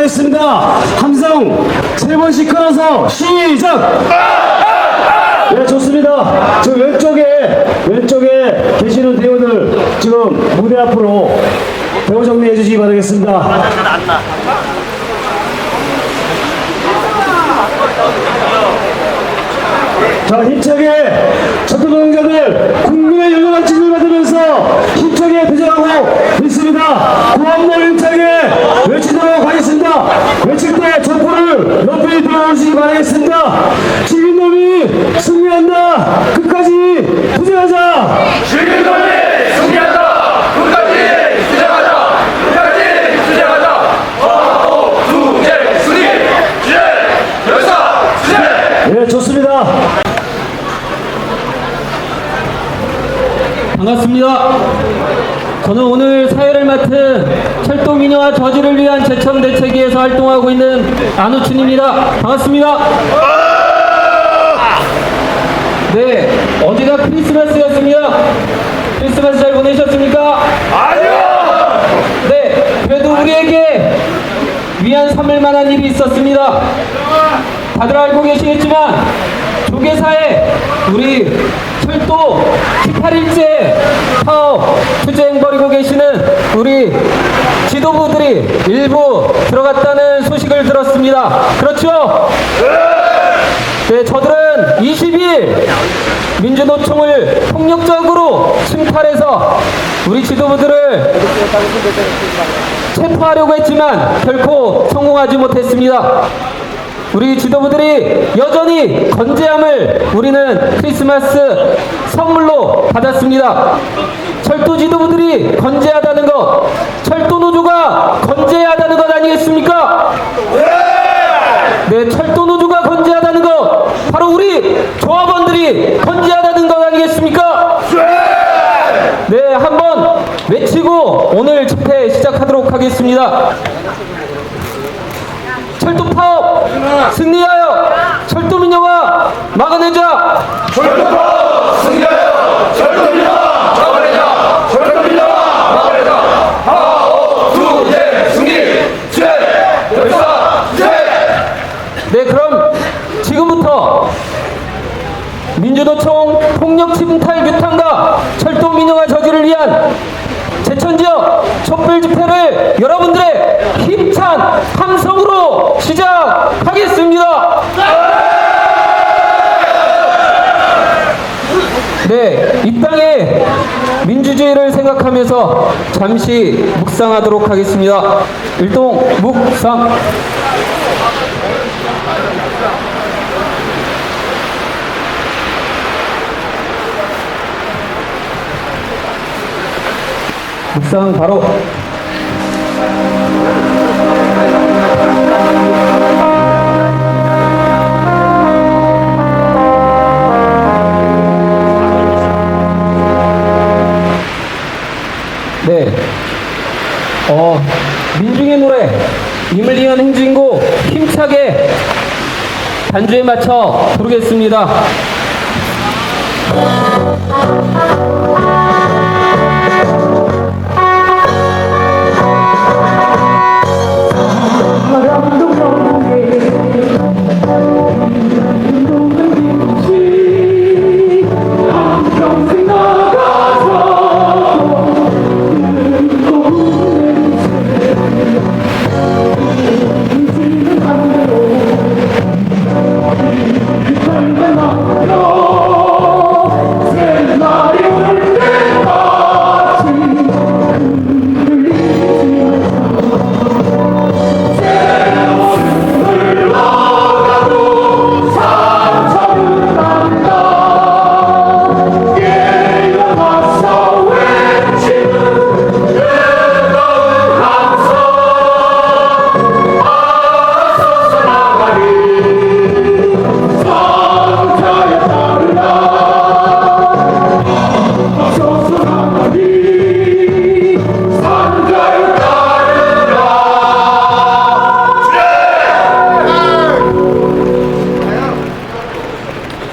바라겠습니다. 함성 3번씩 끊어서 시작! 네, 좋습니다. 저 왼쪽에 계시는 배우들 지금 무대 앞으로 배우 정리해 주시기 바라겠습니다. 자, 힘차게 전투노동자들 국민의 연락한 지지를 받으면서 힘차게 대전하고 있습니다. 구원을 힘차게 외치도록 하겠습니다. 외칠 때 촛불을 높이 들어주시기 바라겠습니다. 지민놈이 승리한다. 끝까지 투쟁하자. 지민놈이 승리한다. 끝까지 투쟁하자. 끝까지 투쟁하자. 투쟁 승리. 투쟁 열사 투쟁. 네, 좋습니다. 반갑습니다. 저는 오늘 사회를 맡은 철도 민영화 저지를 위한 제천 대책위에서 활동하고 있는 안우춘입니다. 반갑습니다. 네, 어제가 크리스마스였습니다. 크리스마스 잘 보내셨습니까? 아니요. 네, 그래도 우리에게 위안 삼을 만한 일이 있었습니다. 다들 알고 계시겠지만 조계사에 우리 철도 18일째 파업 투쟁 벌이고 계시는 우리 지도부들이 일부 들어갔다는 소식을 들었습니다. 그렇죠? 네, 저들은 22일 민주노총을 폭력적으로 침탈해서 우리 지도부들을 체포하려고 했지만 결코 성공하지 못했습니다. 우리 지도부들이 여전히 건재함을 우리는 크리스마스 선물로 받았습니다. 철도 지도부들이 건재하다는 것, 철도 노조가 건재하다는 것 아니겠습니까? 네, 철도 노조가 건재하다는 것, 바로 우리 조합원들이 건재하다는 것 아니겠습니까? 네, 한번 외치고 오늘 집회 시작하도록 하겠습니다. 철도 파업 승리하여 철도 민영화 막아내자. 철도 파업 승리하여 철도 민영화 막아내자. 철도 민영화 막아내자. 파업 투쟁 승리. 투쟁 열사 투쟁. 네, 그럼 지금부터 민주노총 폭력 침탈 규탄과 철도 민영화 저지를 위한 제천지역 촛불 집회를 여러분들의 힘찬 함성으로 시작하겠습니다. 네, 이 땅의 민주주의를 생각하면서 잠시 묵상하도록 하겠습니다. 일동 묵상. 묵상 바로. 네, 민중의 노래 임을 위한 행진곡 힘차게 반주에 맞춰 부르겠습니다.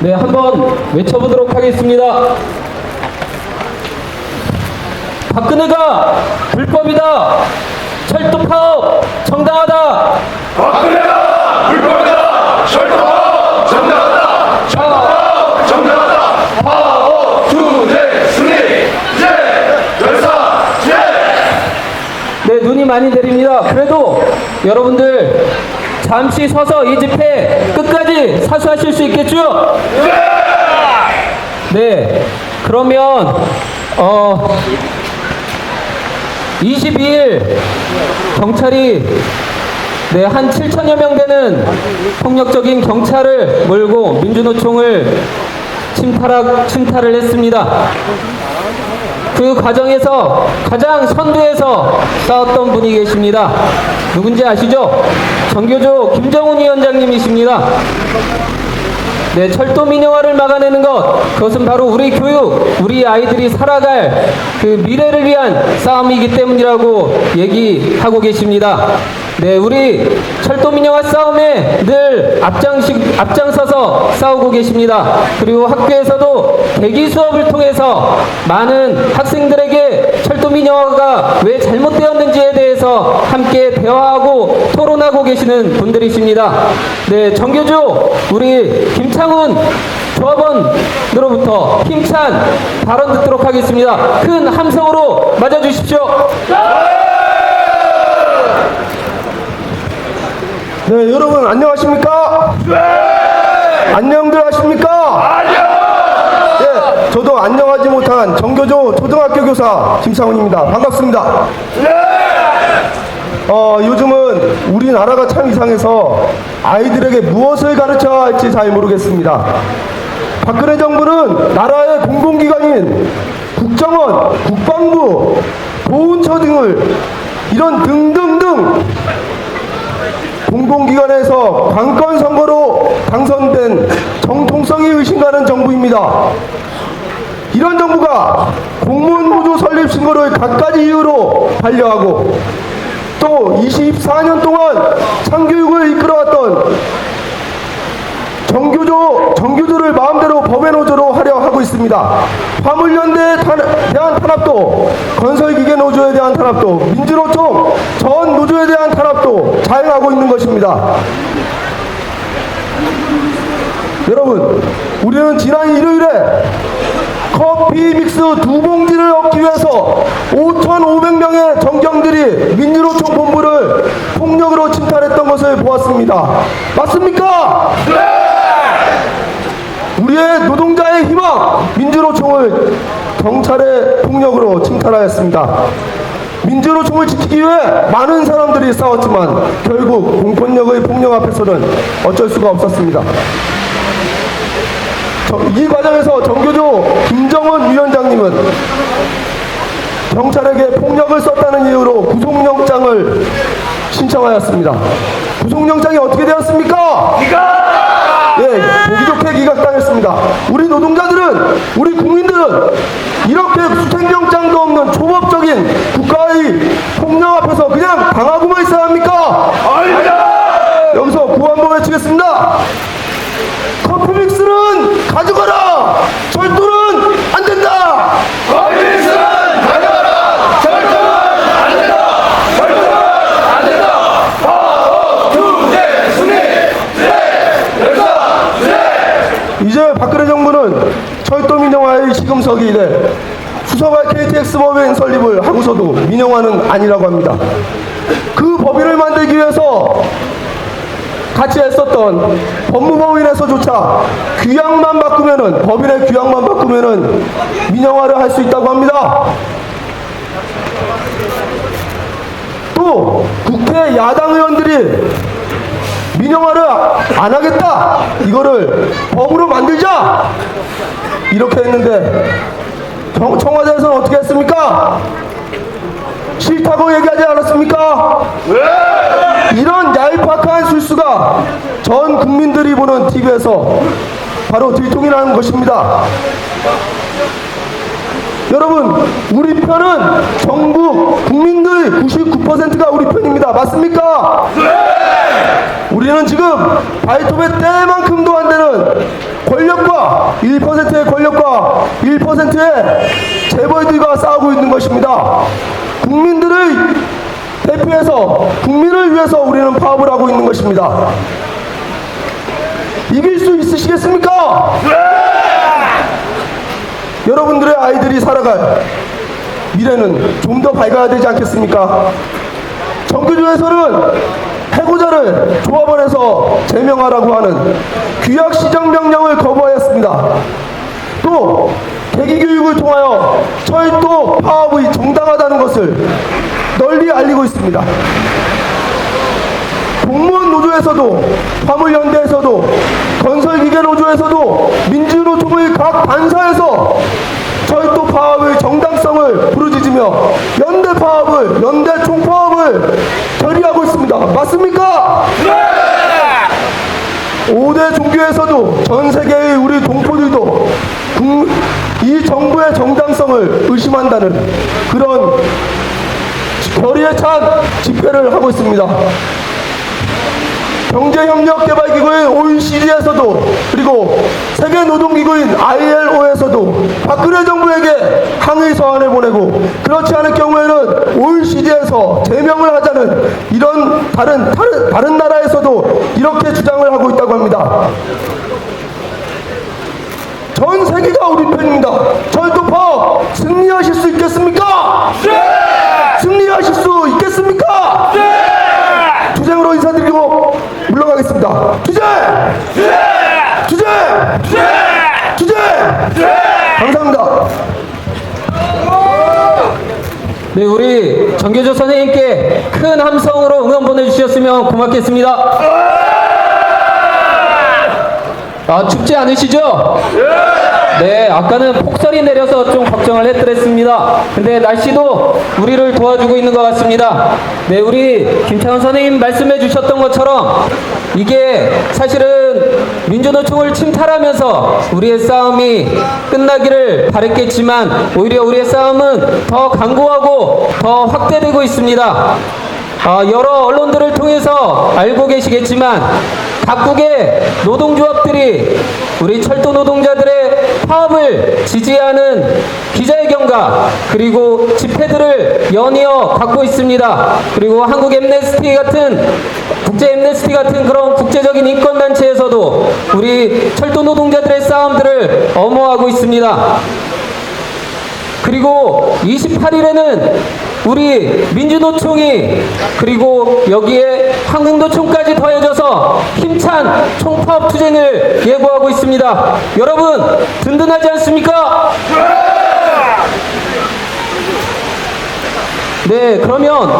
네, 한번 외쳐보도록 하겠습니다. 박근혜가 불법이다. 철도 파업 정당하다. 많이 내립니다. 그래도 여러분들 잠시 서서 이 집회 끝까지 사수하실 수 있겠죠? 네. 그러면 22일 경찰이 한 7천여 명 되는 폭력적인 경찰을 몰고 민주노총을 침탈을 했습니다. 그 과정에서 가장 선두에서 싸웠던 분이 계십니다. 누군지 아시죠? 정교조 김정훈 위원장님이십니다. 네, 철도 민영화를 막아내는 것, 그것은 바로 우리 교육, 우리 아이들이 살아갈 그 미래를 위한 싸움이기 때문이라고 얘기하고 계십니다. 네, 우리 철도 민영화 싸움에 늘 앞장서서 싸우고 계십니다. 그리고 학교에서도 대기 수업을 통해서 많은 학생들에게 철도 민영화가 왜 잘못되었는지에 대해서 함께 대화하고 토론하고 계시는 분들이십니다. 네, 정교조 우리 김창훈 조합원으로부터 힘찬 발언 듣도록 하겠습니다. 큰 함성으로 맞아주십시오. 네, 여러분 안녕하십니까? 안녕들 하십니까? 네, 저도 안녕하지 못한 정교조 초등학교 교사 김상훈입니다. 반갑습니다. 요즘은 우리나라가 참 이상해서 아이들에게 무엇을 가르쳐야 할지 잘 모르겠습니다. 박근혜 정부는 나라의 공공기관인 국정원, 국방부, 보훈처 등을 이런 등등등 공공기관에서 관건 선거로 당선된 정통성이 의심가는 정부입니다. 이런 정부가 공무원 구조 설립 신고를 갖가지 이유로 반려하고 또 24년 동안 참교육을 이끌어왔던 정교조를 마음대로 법의 노조로 하려 하고 있습니다. 화물연대에 대한 탄압도, 건설기계 노조에 대한 탄압도, 민주노총 전 노조에 대한 탄압도 자행하고 있는 것입니다. 여러분, 우리는 지난 일요일에 커피 믹스 2봉지를 얻기 위해서 5,500명의 정경들이 민주노총 본부를 폭력으로 침탈했던 것을 보았습니다. 맞습니까? 네! 우리의 노동자의 희망, 민주노총을 경찰의 폭력으로 침탈하였습니다. 민주노총을 지키기 위해 많은 사람들이 싸웠지만 결국 공권력의 폭력 앞에서는 어쩔 수가 없었습니다. 이 과정에서 정교조 김정은 위원장님은 경찰에게 폭력을 썼다는 이유로 구속영장을 신청하였습니다. 구속영장이 어떻게 되었습니까? 예, 보기 좋게 기각당했습니다. 우리 노동자들은, 우리 국민들은 이렇게 수색영장도 없는 초법적인 국가의 폭력 앞에서 그냥 당하고만 있어야 합니까? 여기서 구한번 외치겠습니다. 커피믹스는 가져가라! 철도는 안 된다! 커피믹스는 가져가라! 철도는 안 된다! 철도는 안 된다! 파워 투쟁 승리! 이제 박근혜 정부는 철도 민영화의 시금석이 이래 수서발 KTX 법인 설립을 하고서도 민영화는 아니라고 합니다. 그 법인을 만들기 위해서 같이 했었던 법무법인에서조차 규약만 바꾸면은, 법인의 규약만 바꾸면은 민영화를 할 수 있다고 합니다. 또 국회 야당 의원들이 민영화를 안 하겠다, 이거를 법으로 만들자 이렇게 했는데 청와대에서는 어떻게 했습니까? 싫다고 얘기하지 않았습니까? 이런 얄팍한 술수가 전 국민들이 보는 TV에서 바로 들통이 나는 것입니다. 여러분, 우리 편은 전국 국민들 99%가 우리 편입니다. 맞습니까? 우리는 지금 발톱의 때만큼도 안 되는 권력과 1%의 권력과 1%의 재벌들과 싸우고 있는 것입니다. 국민들을 대표해서 국민을 위해서 우리는 파업을 하고 있는 것입니다. 이길 수 있으시겠습니까? 여러분들의 아이들이 살아갈 미래는 좀 더 밝아야 되지 않겠습니까? 정규조에서는 해고자를 조합원에서 제명하라고 하는 규약 시정 명령을 거부하였습니다. 또 대기교육을 통하여 철도 파업이 정당하다는 것을 널리 알리고 있습니다. 공무원 노조에서도 화물연대에서도 건설기계노조에서도 민주노총의 각 단사에서 철도 파업의 정당성을 부르짖으며 연대 파업을, 연대 총파업을 결의하고 있습니다. 맞습니까? 네! 5대 종교에서도 전 세계의 우리 동포들도 이 정부의 정당성을 의심한다는 그런 결의에 찬 집회를 하고 있습니다. 경제협력개발기구인 OECD에서도 그리고 세계노동기구인 ILO에서도 박근혜 정부에게 항의 서한을 보내고 그렇지 않을 경우에는 OECD에서 제명을 하자는 이런 다른 나라에서도 이렇게 주장을 하고 있다고 합니다. 전 세계가 우리 편입니다. 철도 파업 승리하실 수 있겠습니까? 네! 승리하실 수 있겠습니까? 네! 투쟁으로 인사드리고 물러가겠습니다. 투쟁! 투쟁! 투쟁! 투쟁! 투쟁! 감사합니다. 네, 우리 정교조 선생님께 큰 함성으로 응원 보내주셨으면 고맙겠습니다. 아, 춥지 않으시죠? 네, 아까는 폭설이 내려서 좀 걱정을 했더랬습니다. 근데 날씨도 우리를 도와주고 있는 것 같습니다. 네, 우리 김창훈 선생님 말씀해 주셨던 것처럼 이게 사실은 민주노총을 침탈하면서 우리의 싸움이 끝나기를 바랬겠지만 오히려 우리의 싸움은 더 강고하고 더 확대되고 있습니다. 여러 언론들을 통해서 알고 계시겠지만 각국의 노동조합들이 우리 철도 노동자들의 파업을 지지하는 기자회견과 그리고 집회들을 연이어 갖고 있습니다. 그리고 한국 엠네스티 같은 국제 엠네스티 같은 그런 국제적인 인권단체에서도 우리 철도 노동자들의 싸움들을 엄호하고 있습니다. 그리고 28일에는 우리 민주노총이 그리고 여기에 한국노총까지 더해져서 힘찬 총파업 투쟁을 예고하고 있습니다. 여러분 든든하지 않습니까? 네, 그러면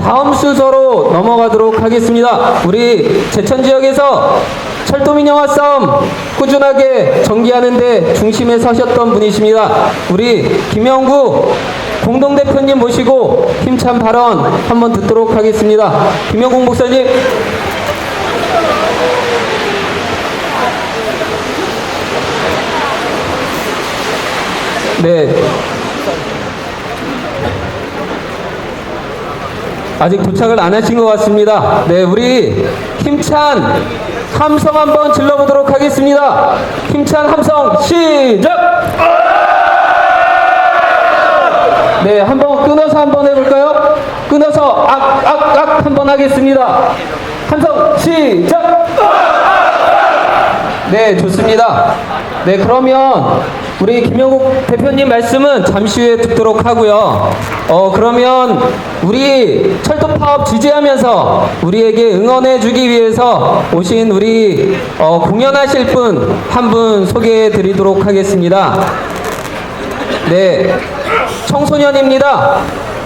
다음 순서로 넘어가도록 하겠습니다. 우리 제천 지역에서 철도 민영화 싸움 꾸준하게 전개하는데 중심에 서셨던 분이십니다. 우리 김영구 공동대표님 모시고 힘찬 발언 한번 듣도록 하겠습니다. 김영구 목사님. 네. 아직 도착을 안 하신 것 같습니다. 네, 우리 힘찬 함성 한번 질러보도록 하겠습니다. 힘찬 함성 시작! 네, 한번 끊어서 한번 해볼까요? 끊어서 악 한번 하겠습니다. 함성 시작! 네, 좋습니다. 네, 그러면 우리 김영국 대표님 말씀은 잠시 후에 듣도록 하고요. 그러면 우리 철도 파업 지지하면서 우리에게 응원해 주기 위해서 오신 우리 공연하실 분 한 분 소개해 드리도록 하겠습니다. 네, 청소년입니다.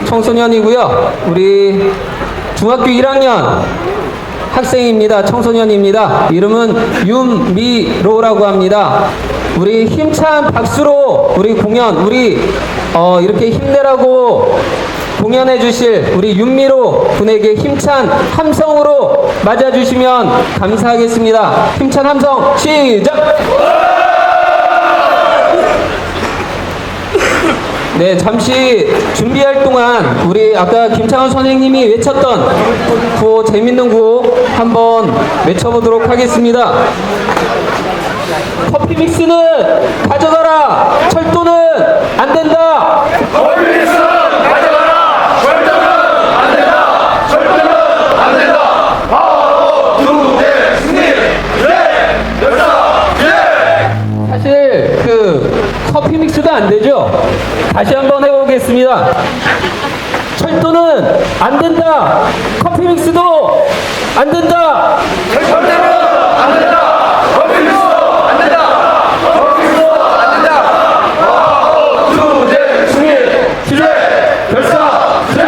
청소년이고요. 우리 중학교 1학년 학생입니다. 청소년입니다. 이름은 윤미로라고 합니다. 우리 힘찬 박수로 우리 공연, 우리 이렇게 힘내라고 공연해 주실 우리 윤미로 분에게 힘찬 함성으로 맞아주시면 감사하겠습니다. 힘찬 함성 시작! 네, 잠시 준비할 동안 우리 아까 김창훈 선생님이 외쳤던 구호, 재밌는 구호 한번 외쳐보도록 하겠습니다. 커피 믹스는 가져가라! 철도는 안 된다! 커피 믹스는 가져가라! 철도는 안 된다! 철도는 안 된다! 파업 투쟁 승리! 예! 열사! 예! 사실 커피 믹스도 안 되죠? 다시 한번 해보겠습니다. 철도는 안 된다! 된다. 커피믹스도 안 된다. 절대로 안 된다. 법인도 안 된다. 법인도 안 된다. 투쟁 승리 시대 결사 시대.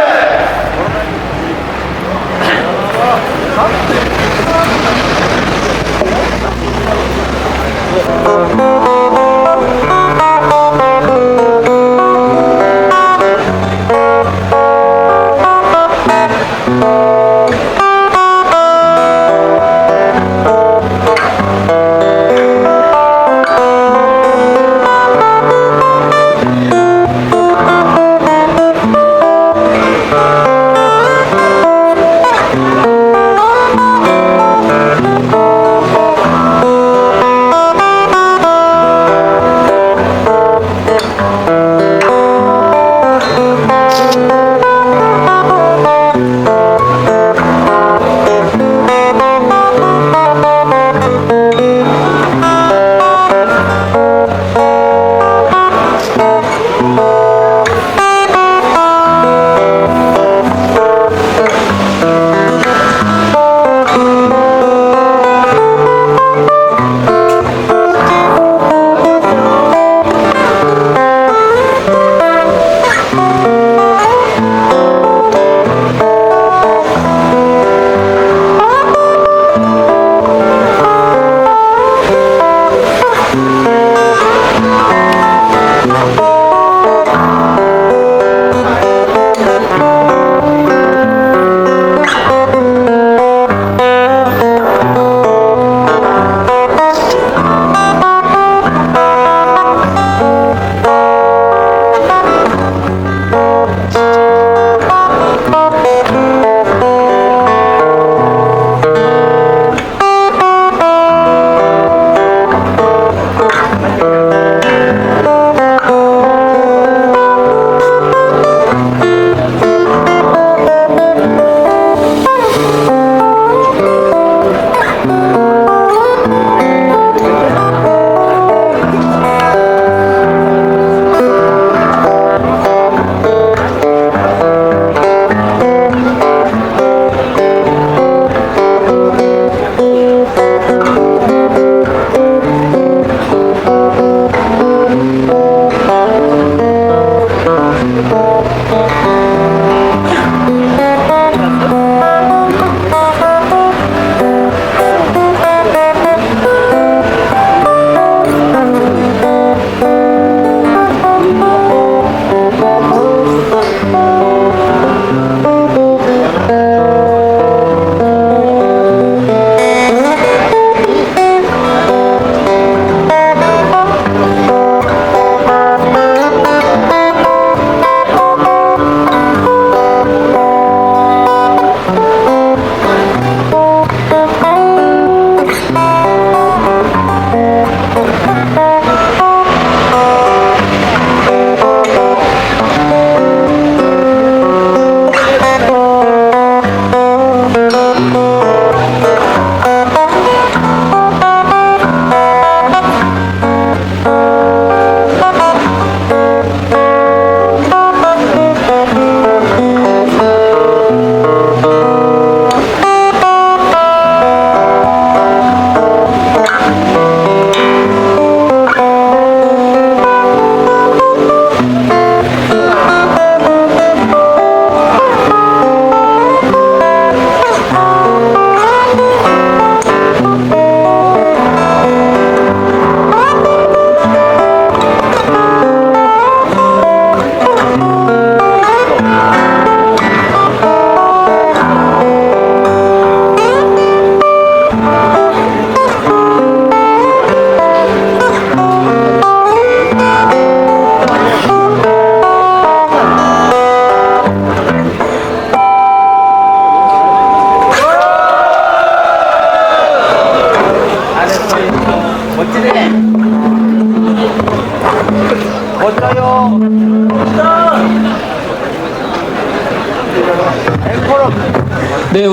네,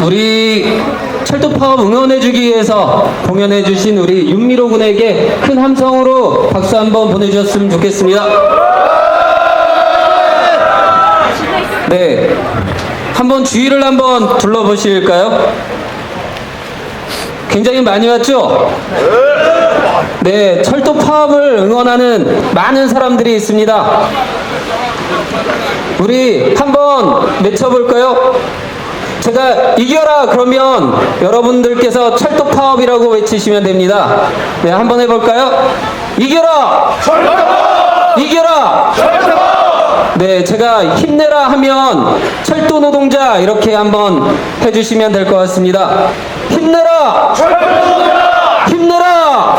우리 철도 파업 응원해주기 위해서 공연해주신 우리 윤미로 군에게 큰 함성으로 박수 한번 보내주셨으면 좋겠습니다. 네, 한번 주위를 한번 둘러보실까요? 굉장히 많이 왔죠? 네, 철도 파업을 응원하는 많은 사람들이 있습니다. 우리 한번 외쳐볼까요? 제가 이겨라 그러면 여러분들께서 철도 파업이라고 외치시면 됩니다. 네, 한번 해볼까요? 이겨라! 이겨라! 네, 제가 힘내라 하면 철도 노동자 이렇게 한번 해주시면 될 것 같습니다. 힘내라! 힘내라!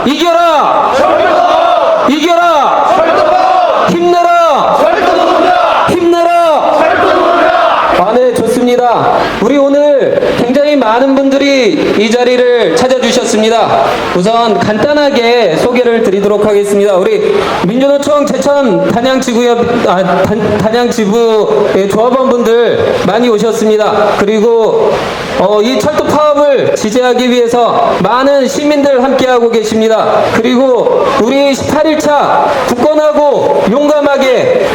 이겨라! 이겨라! 힘내라! 힘내라! 아, 네, 좋습니다. 우리 오늘 굉장히 많은 분들이 이 자리를 찾아주셨습니다. 우선 간단하게 소개를 드리도록 하겠습니다. 우리 민주노총 제천 단양지부의 조합원분들 많이 오셨습니다. 그리고 이 철도 파업을 지지하기 위해서 많은 시민들 함께하고 계십니다. 그리고 우리 18일차 굳건하고 용감하게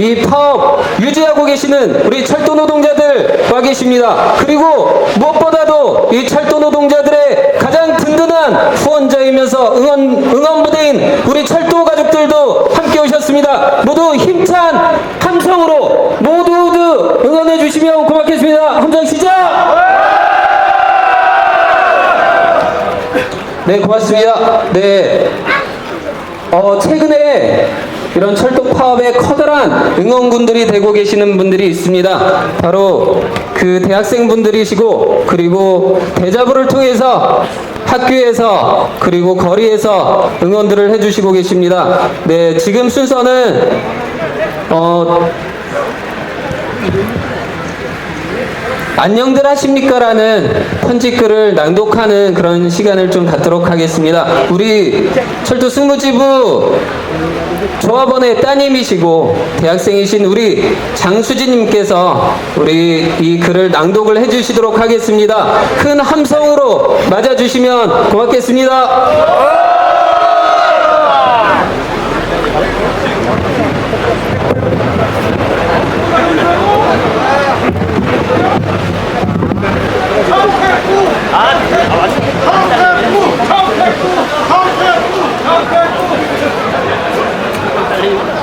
이 파업 유지하고 계시는 우리 철도 노동자들 와 계십니다. 그리고 무엇보다도 이 철도 노동자들의 가장 든든한 후원자이면서 응원부대인 우리 철도 가족들도 함께 오셨습니다. 모두 힘찬 함성으로 모두 응원해 주시면 고맙겠습니다. 함성 시작! 네, 고맙습니다. 네, 최근에 이런 철도 파업에 커다란 응원군들이 되고 계시는 분들이 있습니다. 바로 그 대학생분들이시고, 그리고 대자보를 통해서 학교에서 그리고 거리에서 응원들을 해주시고 계십니다. 네, 지금 순서는 안녕들 하십니까? 라는 편지글을 낭독하는 그런 시간을 좀 갖도록 하겠습니다. 우리 철도 승무지부 조합원의 따님이시고 대학생이신 우리 장수진님께서 우리 이 글을 낭독을 해주시도록 하겠습니다. 큰 함성으로 맞아주시면 고맙겠습니다.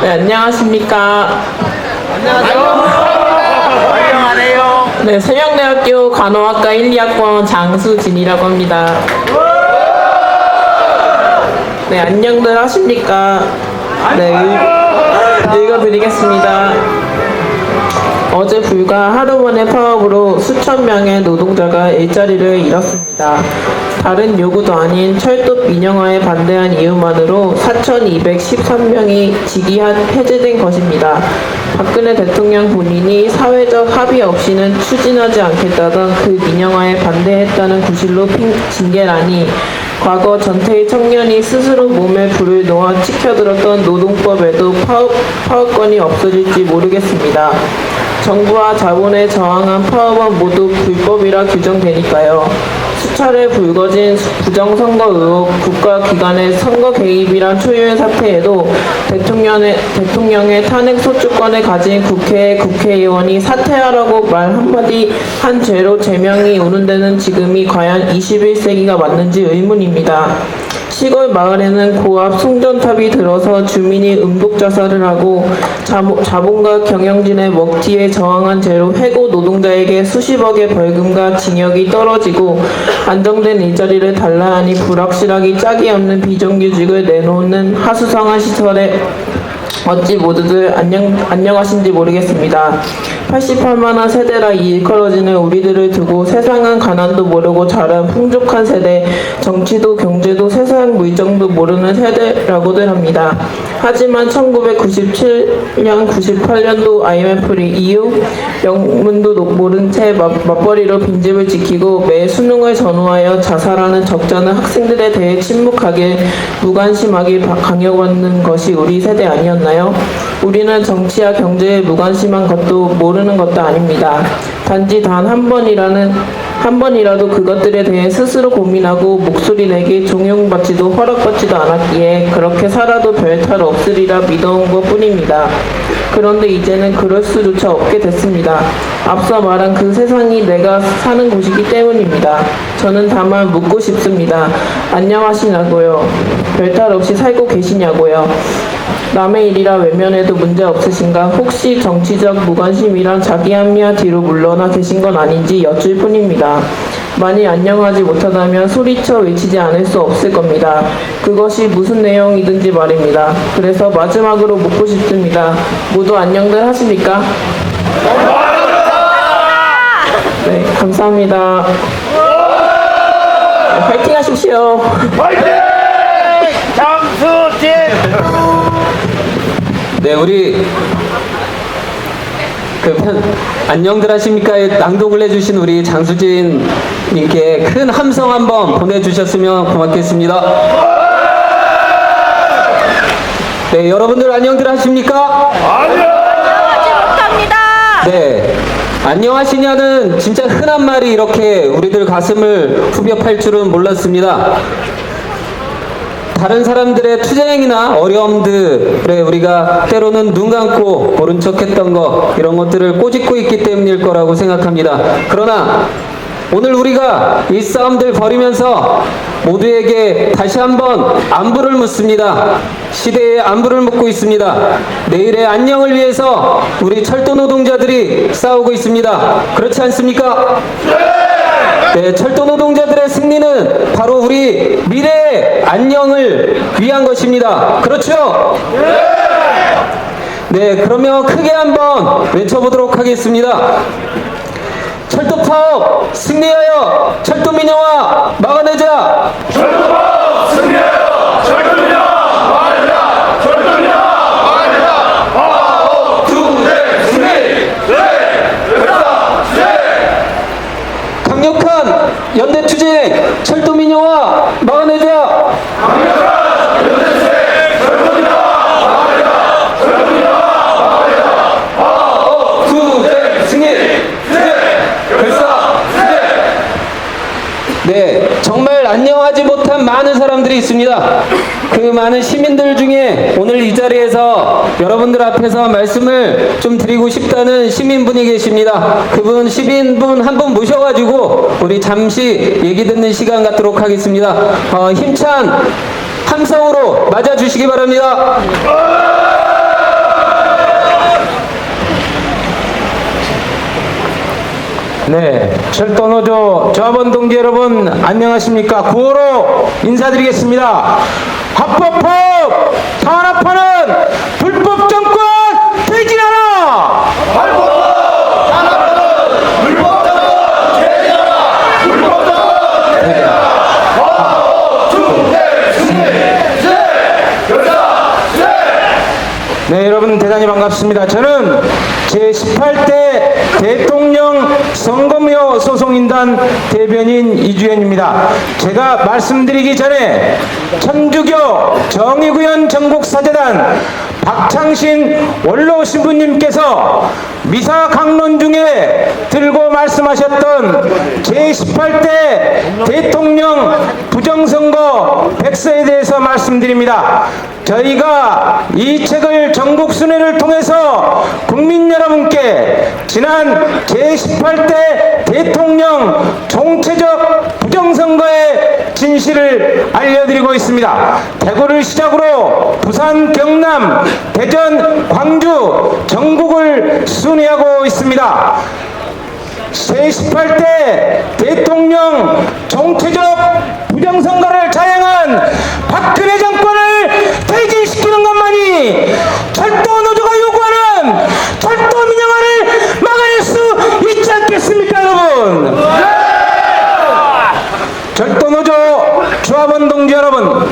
네, 안녕하십니까. 안녕하세요. 네, 세명대학교 간호학과 1, 2학번 장수진이라고 합니다. 네, 안녕들 하십니까. 네, 읽어드리겠습니다. 어제 불과 하루 만의 파업으로 수천 명의 노동자가 일자리를 잃었습니다. 다른 요구도 아닌 철도 민영화에 반대한 이유만으로 4,213명이 직위 해제된 것입니다. 박근혜 대통령 본인이 사회적 합의 없이는 추진하지 않겠다던 그 민영화에 반대했다는 구실로 징계라니 과거 전태일 청년이 스스로 몸에 불을 놓아 치켜들었던 노동법에도 파업권이 없어질지 모르겠습니다. 정부와 자본에 저항한 파업은 모두 불법이라 규정되니까요. 수차례 불거진 부정선거 의혹, 국가기관의 선거 개입이란 초유의 사태에도 대통령의 탄핵 소추권을 가진 국회의원이 사퇴하라고 말 한마디 한 죄로 제명이 오는 데는 지금이 과연 21세기가 맞는지 의문입니다. 시골 마을에는 고압 송전탑이 들어서 주민이 음독자살을 하고 자본가 경영진의 먹튀에 저항한 죄로 해고 노동자에게 수십억의 벌금과 징역이 떨어지고 안정된 일자리를 달라 하니 불확실하기 짝이 없는 비정규직을 내놓는 하수상한 시설에 어찌 모두들 안녕하신지 모르겠습니다. 88만원 세대라 이 일컬어지는 우리들을 두고 세상은 가난도 모르고 자란 풍족한 세대, 정치도 경제도 세상 물정도 모르는 세대라고들 합니다. 하지만 1997년, 98년도 IMF 이후 영문도 모른 채 맞벌이로 빈집을 지키고 매 수능을 전후하여 자살하는 적잖은 학생들에 대해 침묵하게 무관심하게 강요받는 것이 우리 세대 아니었나요? 우리는 정치와 경제에 무관심한 것도 모르는 것도 아닙니다. 단지 단 한 번이라는 한 번이라도 그것들에 대해 스스로 고민하고 목소리 내기 종용받지도 허락받지도 않았기에 그렇게 살아도 별 탈 없으리라 믿어온 것 뿐입니다. 그런데 이제는 그럴 수조차 없게 됐습니다. 앞서 말한 그 세상이 내가 사는 곳이기 때문입니다. 저는 다만 묻고 싶습니다. 안녕하시냐고요? 별탈 없이 살고 계시냐고요? 남의 일이라 외면해도 문제 없으신가? 혹시 정치적 무관심이랑 자기 합리화 뒤로 물러나 계신 건 아닌지 여쭐 뿐입니다. 만일 안녕하지 못하다면 소리쳐 외치지 않을 수 없을 겁니다. 그것이 무슨 내용이든지 말입니다. 그래서 마지막으로 묻고 싶습니다. 모두 안녕들 하십니까? 네, 감사합니다. 네, 화이팅 하십시오. 네, 우리 안녕들 하십니까에 낭독을 해주신 우리 장수진 님께 큰 함성 한번 보내주셨으면 고맙겠습니다. 네, 여러분들 안녕들 하십니까? 안녕하지 못합니다. 네, 안녕하시냐는 진짜 흔한 말이 이렇게 우리들 가슴을 후벼 팔 줄은 몰랐습니다. 다른 사람들의 투쟁이나 어려움들에 우리가 때로는 눈 감고 모른 척했던 거, 이런 것들을 꼬집고 있기 때문일 거라고 생각합니다. 그러나 오늘 우리가 이 싸움들 벌이면서 모두에게 다시 한번 안부를 묻습니다. 시대의 안부를 묻고 있습니다. 내일의 안녕을 위해서 우리 철도 노동자들이 싸우고 있습니다. 그렇지 않습니까? 네, 철도 노동자들의 승리는 바로 우리 미래의 안녕을 위한 것입니다. 그렇죠? 네, 그러면 크게 한번 외쳐보도록 하겠습니다. 철도 파업 승리하여 철도 민영화 막아내자. 철도 파업 승리하여 철도 민영화 막아내자. 철도 민영화 막아내자. 파업 투쟁 승리. 열사 강력한 연대 투쟁 철도 민영화 막아내자. 강력한 연대투쟁 철도 민영화 막아내자. 철도 민영화 막아내자. 파업 투쟁 승리. 열사 네, 정말 안녕하지 못한 많은 사람들이 있습니다. 그 많은 시민들 중에 오늘 이 자리에서 여러분들 앞에서 말씀을 좀 드리고 싶다는 시민분이 계십니다. 그분 시민분 한 분 모셔가지고 우리 잠시 얘기 듣는 시간 갖도록 하겠습니다. 힘찬 함성으로 맞아주시기 바랍니다. 네, 철도노조 조합원 동지 여러분 안녕하십니까? 구호로 인사드리겠습니다. 합법법 탄압하는 불법 정권 퇴진하라! 불법 정권 퇴진하라. 불법 정권 퇴진하라. 파업 투쟁 승리. 열사 네, 여러분 대단히 반갑습니다. 저는 제18대 대통령 선거무효 소송인단 대변인 이주연입니다. 제가 말씀드리기 전에 천주교 정의구현 전국사재단 박창신 원로신부님께서 미사 강론 중에 들고 말씀하셨던 제18대 대통령 부정선거 백서에 대해서 말씀드립니다. 저희가 이 책을 전국 순회를 통해서 국민 여러분께 지난 제18대 대통령 총체적 부정선거의 진실을 알려드리고 있습니다. 대구를 시작으로 부산, 경남, 대전, 광주, 전국을 순회하고 있습니다. 제18대 대통령 총체적 부정선거를 자행한 박근혜 정권을 퇴진시키는 것만이 철도 노조가 요구하는 철도 민영화를 막아낼 수 있지 않겠습니까, 여러분? 철도 노조 조합원 동지 여러분,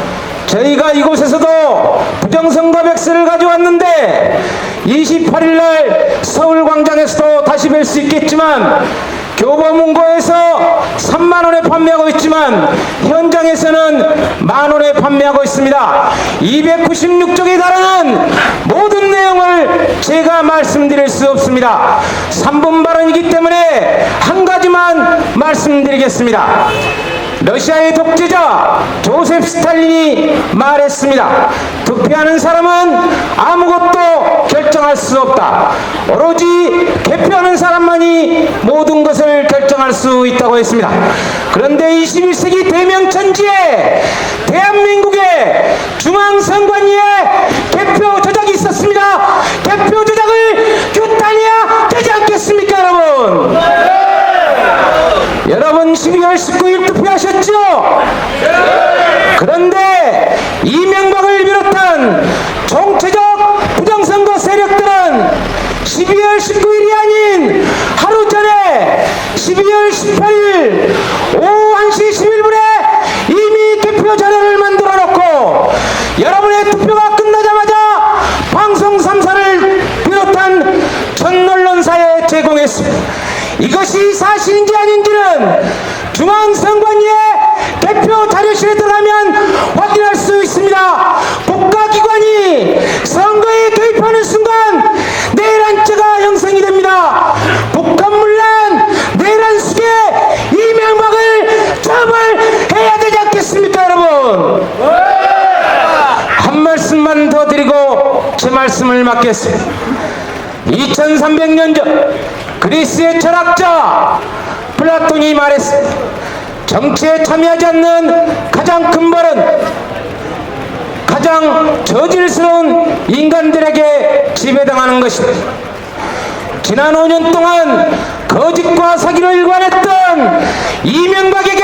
저희가 이곳에서도 부정선거 백서를 가져왔는데 28일날 서울광장에서도 다시 뵐 수 있겠지만 교보문고에서 3만원에 판매하고 있지만 현장에서는 만원에 판매하고 있습니다. 296쪽에 달하는 모든 내용을 제가 말씀드릴 수 없습니다. 3분 발언이기 때문에 한 가지만 말씀드리겠습니다. 러시아의 독재자 조셉 스탈린이 말했습니다. 투표하는 사람은 아무것도 결정할 수 없다. 오로지 개표하는 사람만이 모든 것을 결정할 수 있다고 했습니다. 그런데 21세기 대명천지에 대한민국의 중앙선관위에 개표 조작이 있었습니다. 개표 조작을 규탄해야 되지 않겠습니까, 여러분? 여러분 12월 19일 투표하셨죠? 그런데 이명박을 비롯한 정치적 부정선거 세력들은 12월 19일이 아닌 하루 전에 12월 18일 오후 1시 11분에 이미 개표 자료를 만들어 놓고 여러분의 투표가 끝나자마자 방송 3사를 비롯한 전 언론사에 제공했습니다. 이것이 사실인지 아닌지는 중앙선관위의 개표 자료실에 들어가면 확인할 수 있습니다. 국가기관이 선거에 개입하는 순간 내란죄가 형성이 됩니다. 북한물란 내란숙에 이명박을 처벌해야 되지 않겠습니까, 여러분? 한 말씀만 더 드리고 제 말씀을 마치겠습니다. 2300년 전 그리스의 철학자 플라톤이 말했습니다. 정치에 참여하지 않는 가장 큰 벌은 가장 저질스러운 인간들에게 지배당하는 것입니다. 지난 5년 동안 거짓과 사기로 일관했던 이명박에게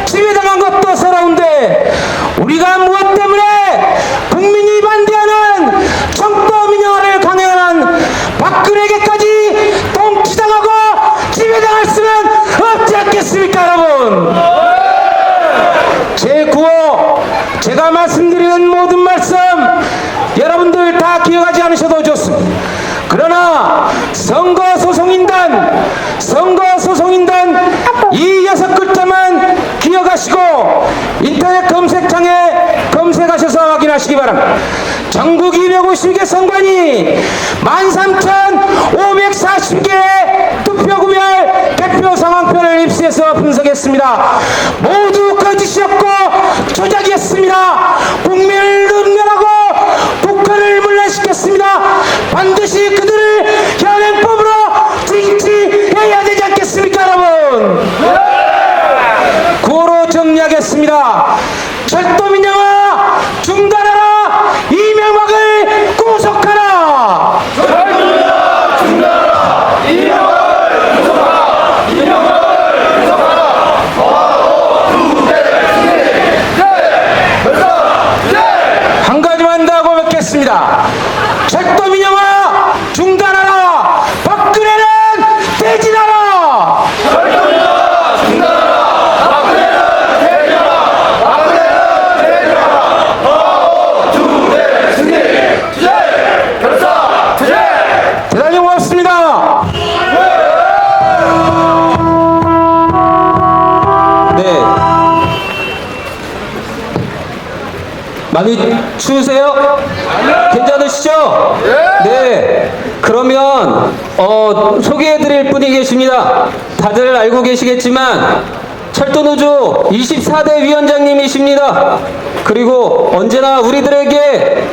지배당한 것도 서러운데 우리가 무엇 때문에 국민이 반대하는 청도 민영화를 강행하는 박근혜에게까지 통치당하고 지배당할 수는 없지 않겠습니까, 여러분? 제9호 제가 말씀드리는 모든 말씀 여러분들 다 기억하지 않으셔도 좋습니다. 그러나 선거소송인단 이 6글자만 기억하시고 인터넷 검색창에 검색하셔서 확인하시기 바랍니다. 전국 250개 선관위 13,540개의 투표구별 개표 상황표를 입수해서 분석했습니다. 모두 거짓이었고 조작이었습니다. 국민을 음멸하고 북한을 물러시켰습니다. 반드시 그들을 현행법으로 징치해야 되지 않겠습니까, 여러분? 9호로 정리하겠습니다. 철도 민영화 중단하라. 이명박을 구속하라. 철도민영화 중단하라. 이명박을 구속하라. 이명박을 구속하라. 한 가지만 더 하고 맺겠습니다. 철도 민영화 중단하라. 박근혜는 퇴진하라. 철도민영화 중단하라. 박근혜는 퇴진하라. 박근혜는 퇴진하라. 주대 승리 투쟁 결사 투쟁. 대단히 고맙습니다. 네. 많이 추우세요? 괜찮으시죠? 네. 그러면 소개해드릴 분이 계십니다. 다들 알고 계시겠지만 철도노조 24대 위원장님이십니다. 그리고 언제나 우리들에게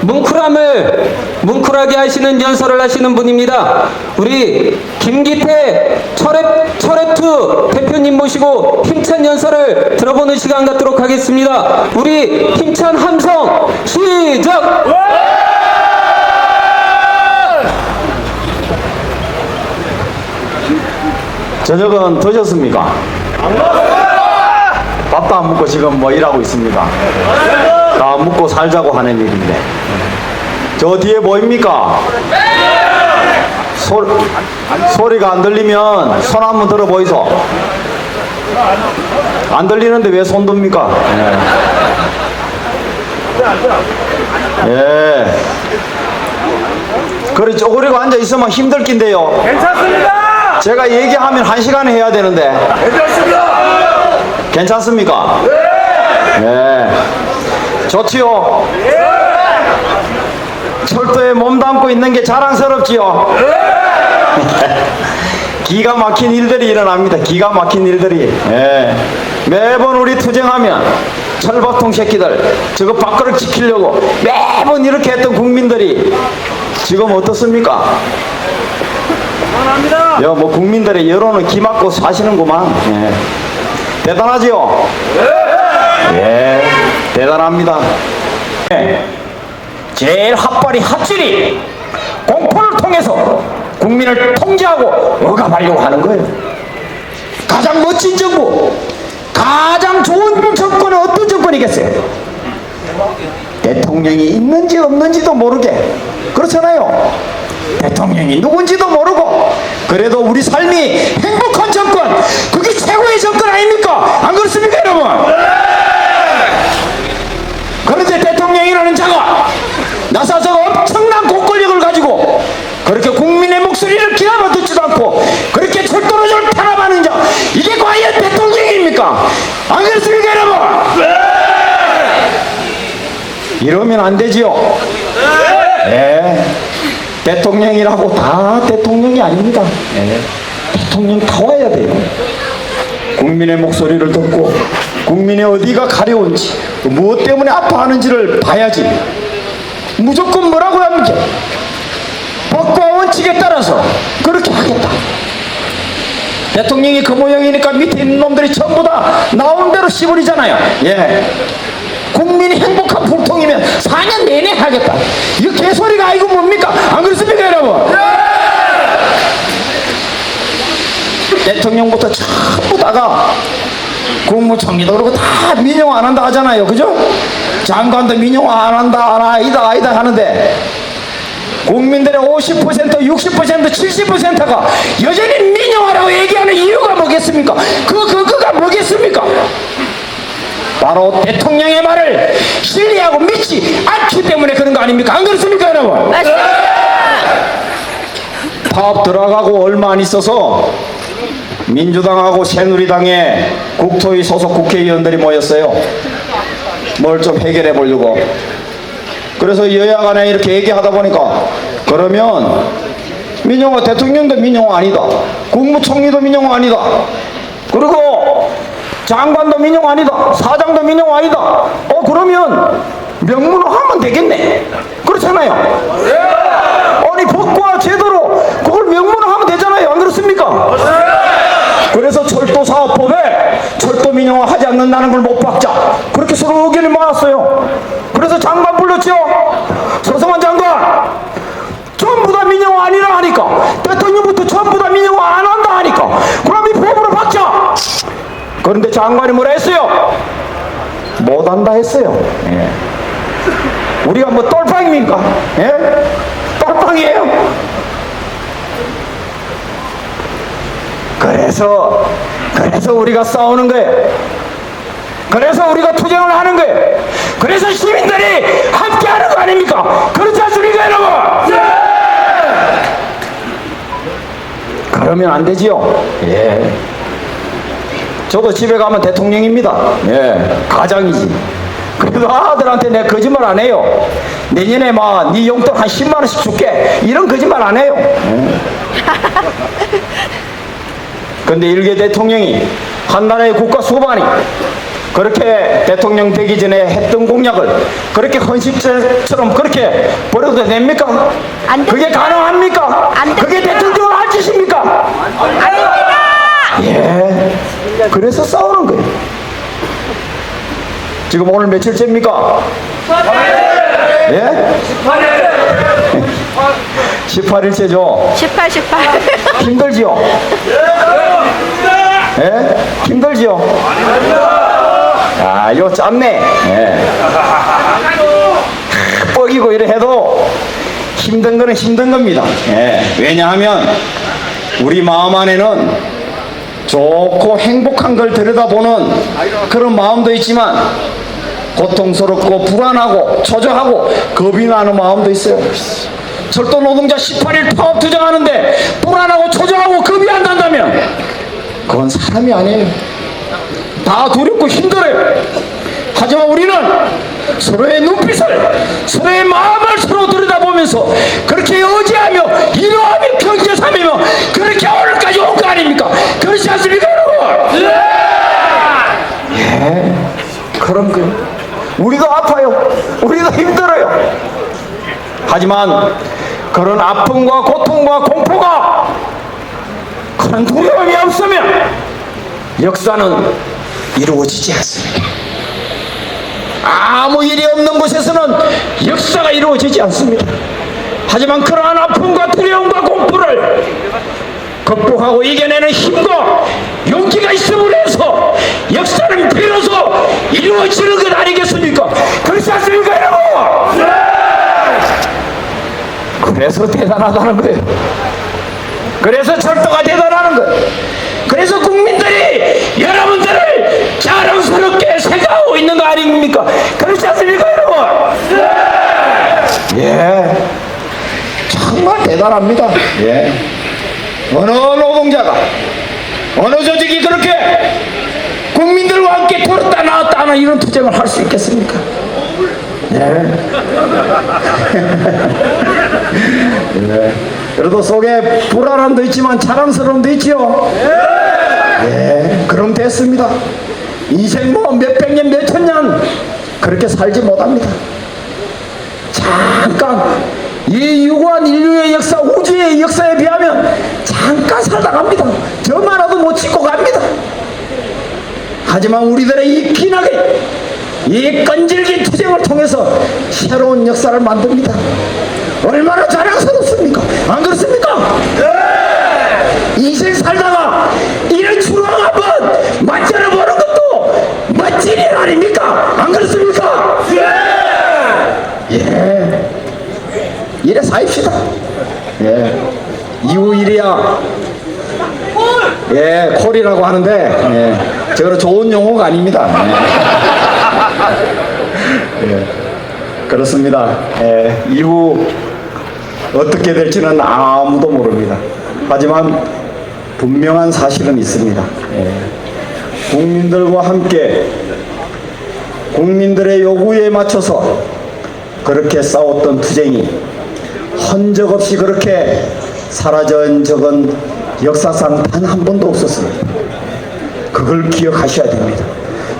뭉클하게 하시는 연설을 하시는 분입니다. 우리 김기태 철회투 대표님 모시고 힘찬 연설을 들어보는 시간 갖도록 하겠습니다. 우리 힘찬 함성 시작! 저녁은 드셨습니까? 밥도 안 먹고 지금 뭐 일하고 있습니다. 다 먹고 살자고 하는 일인데. 저 뒤에 보입니까? 소리가 안 들리면 손 한번 들어 보이소. 안 들리는데 왜 손 듭니까? 예. 그래 쪼그리고 앉아 있으면 힘들 낀데요. 괜찮습니다. 제가 얘기하면 1시간에 해야 되는데 괜찮습니까? 네. 좋지요? 철도에 몸담고 있는 게 자랑스럽지요? 기가 막힌 일들이 일어납니다. 기가 막힌 일들이. 예. 매번 우리 투쟁하면 철밥통 새끼들 저거 밥그릇 지키려고 매번 이렇게 했던 국민들이 지금 어떻습니까? 뭐 국민들의 여론은 기막고 사시는구만. 예. 대단하지요? 예, 대단합니다. 예. 제일 핫발이 핫질이 공포를 통해서 국민을 통제하고 억압하려고 하는 거예요. 가장 멋진 정부, 가장 좋은 정권은 어떤 정권이겠어요? 대통령이 있는지 없는지도 모르게, 그렇잖아요. 대통령이 누군지도 모르고 그래도 우리 삶이 행복한 정권, 그게 최고의 정권 아닙니까? 안 그렇습니까 여러분? 그런데 대통령이라는 자가 나서서 엄청난 공권력을 가지고 그렇게 국민의 목소리를 귀담아 듣지도 않고 그렇게 철도로를 탄압하는 자, 이게 과연 대통령입니까? 안 그렇습니까 여러분? 이러면 안 되지요. 네. 대통령이라고 다 대통령이 아닙니다. 네. 대통령 타와야 돼요. 국민의 목소리를 듣고 국민의 어디가 가려운지 무엇 때문에 아파하는지를 봐야지. 무조건 뭐라고 합니까? 법과 원칙에 따라서 그렇게 하겠다. 대통령이 그 모양이니까 밑에 있는 놈들이 전부 다 나온 대로 씹으리잖아요. 예. 국민이 행복한 불통이면 4년 내내 하겠다. 이거 개소리가 아니고 뭡니까? 안 그렇습니까 여러분? 대통령부터 전부 다가 국무총리도 그러고 다 민영 안 한다 하잖아요. 그죠? 장관도 민영 안 한다, 아니다 하는데 국민들의 50%, 60%, 70%가 여전히 민영하라고 얘기하는 이유가 뭐겠습니까? 그가 뭐겠습니까? 바로 대통령의 말을 신뢰하고 믿지 않기 때문에 그런 거 아닙니까? 안 그렇습니까 여러분? 파업 들어가고 얼마 안 있어서 민주당하고 새누리당의 국토위 소속 국회의원들이 모였어요. 뭘 좀 해결해 보려고. 그래서 여야 간에 이렇게 얘기하다 보니까 그러면 민영화 대통령도 민영화 아니다, 국무총리도 민영화 아니다, 그리고 장관도 민영화 아니다, 사장도 민영화 아니다. 그러면 명문화 하면 되겠네. 그렇잖아요. 아니 법과 제도로 그걸 명문화 하면 되잖아요. 안 그렇습니까? 그래서 철도사업법에 철도 민영화 하지 않는다는 걸 못 박자 그렇게 서로 의견을 모았어요. 그래서 장관 불렀죠. 서성한 장관 전부 다 민영화 아니라 하니까, 대통령부터 전부 다 민영화 안 한다 하니까 그럼 이 법으로 박자. 그런데 장관이 뭐라 했어요? 못한다 했어요. 예. 우리가 뭐 똘빵입니까? 예? 똘빵이에요. 그래서 우리가 싸우는 거예요. 그래서 우리가 투쟁을 하는 거예요. 그래서 시민들이 함께 하는 거 아닙니까? 그렇지 않습니까 여러분? 네! 그러면 안 되지요. 예. 저도 집에 가면 대통령입니다. 예. 가장이지. 그래도 아들한테 내가 거짓말 안 해요. 내년에 막 네 용돈 한 10만 원씩 줄게, 이런 거짓말 안 해요. 예. 근데 일개 대통령이 한 나라의 국가 수반이 그렇게 대통령 되기 전에 했던 공약을 그렇게 헌신처럼 그렇게 버려도 됩니까? 안 됩니다. 그게 가능합니까? 안 됩니다. 그게 대통령 할 짓입니까? 아닙니다. 예. 그래서 싸우는 거예요. 지금 오늘 며칠째입니까? 예? 18일째죠. 18. 힘들지요? 예? 힘들지요? 아, 이거 짧네. 예. 뻐기고 이래 해도 힘든 거는 힘든 겁니다. 예. 왜냐하면 우리 마음 안에는 좋고 행복한 걸 들여다보는 그런 마음도 있지만 고통스럽고 불안하고 초조하고 겁이 나는 마음도 있어요. 철도 노동자 18일 파업 투쟁하는데 불안하고 초조하고 겁이 안 난다. 그건 사람이 아니에요. 다 두렵고 힘들어요. 하지만 우리는 서로의 눈빛을, 서로의 마음을 서로 들여다보면서 그렇게 의지하며 이러하며 경제삼이며 그렇게 오늘까지 온 거 아닙니까? 그렇지 않습니까, 여러분? 예, 그런 거예요. 우리도 아파요. 우리도 힘들어요. 하지만 그런 아픔과 고통과 공포가 그런 두려움이 없으면 역사는 이루어지지 않습니다. 아무 일이 없는 곳에서는 역사가 이루어지지 않습니다. 하지만 그러한 아픔과 두려움과 공포를 극복하고 이겨내는 힘과 용기가 있음으로 해서 역사는 비로소 이루어지는 것 아니겠습니까? 그렇지 않습니까, 여러분? 그래서 대단하다는 거예요. 그래서 철도가 대단하는 거예요. 그래서 국민들이 여러분들을 자랑스럽게 생각하고 있는 거 아닙니까? 그렇지 않습니까, 여러분? 예, 정말 대단합니다. 예, 어느 노동자가, 어느 조직이 그렇게 국민들과 함께 들었다 나왔다 하는 이런 투쟁을 할 수 있겠습니까? 예. 예. 그래도 속에 불안함도 있지만 자랑스러움도 있지요. 예. 그럼 됐습니다. 인생 뭐 몇백 년 몇천 년 그렇게 살지 못합니다. 잠깐 이 유구한 인류의 역사, 우주의 역사에 비하면 잠깐 살다 갑니다. 저만하도 못 짓고 갑니다. 하지만 우리들의 이 기나게 이 끈질긴 투쟁을 통해서 새로운 역사를 만듭니다. 얼마나 자랑스럽습니까? 안 그렇습니까? 인생 살다가 이런 추억 한번 맞춰 보는 것도 멋진 일 아닙니까? 안 그렇습니까? 예. 이래 사입시다. 예. 이후 일이야. 예, 콜이라고 하는데, 예. 저거는 좋은 용어가 아닙니다. 예. 예. 그렇습니다. 예. 이후 어떻게 될지는 아무도 모릅니다. 하지만 분명한 사실은 있습니다. 예. 국민들과 함께 국민들의 요구에 맞춰서 그렇게 싸웠던 투쟁이 흔적 없이 그렇게 사라진 적은 역사상 단 한 번도 없었습니다. 그걸 기억하셔야 됩니다.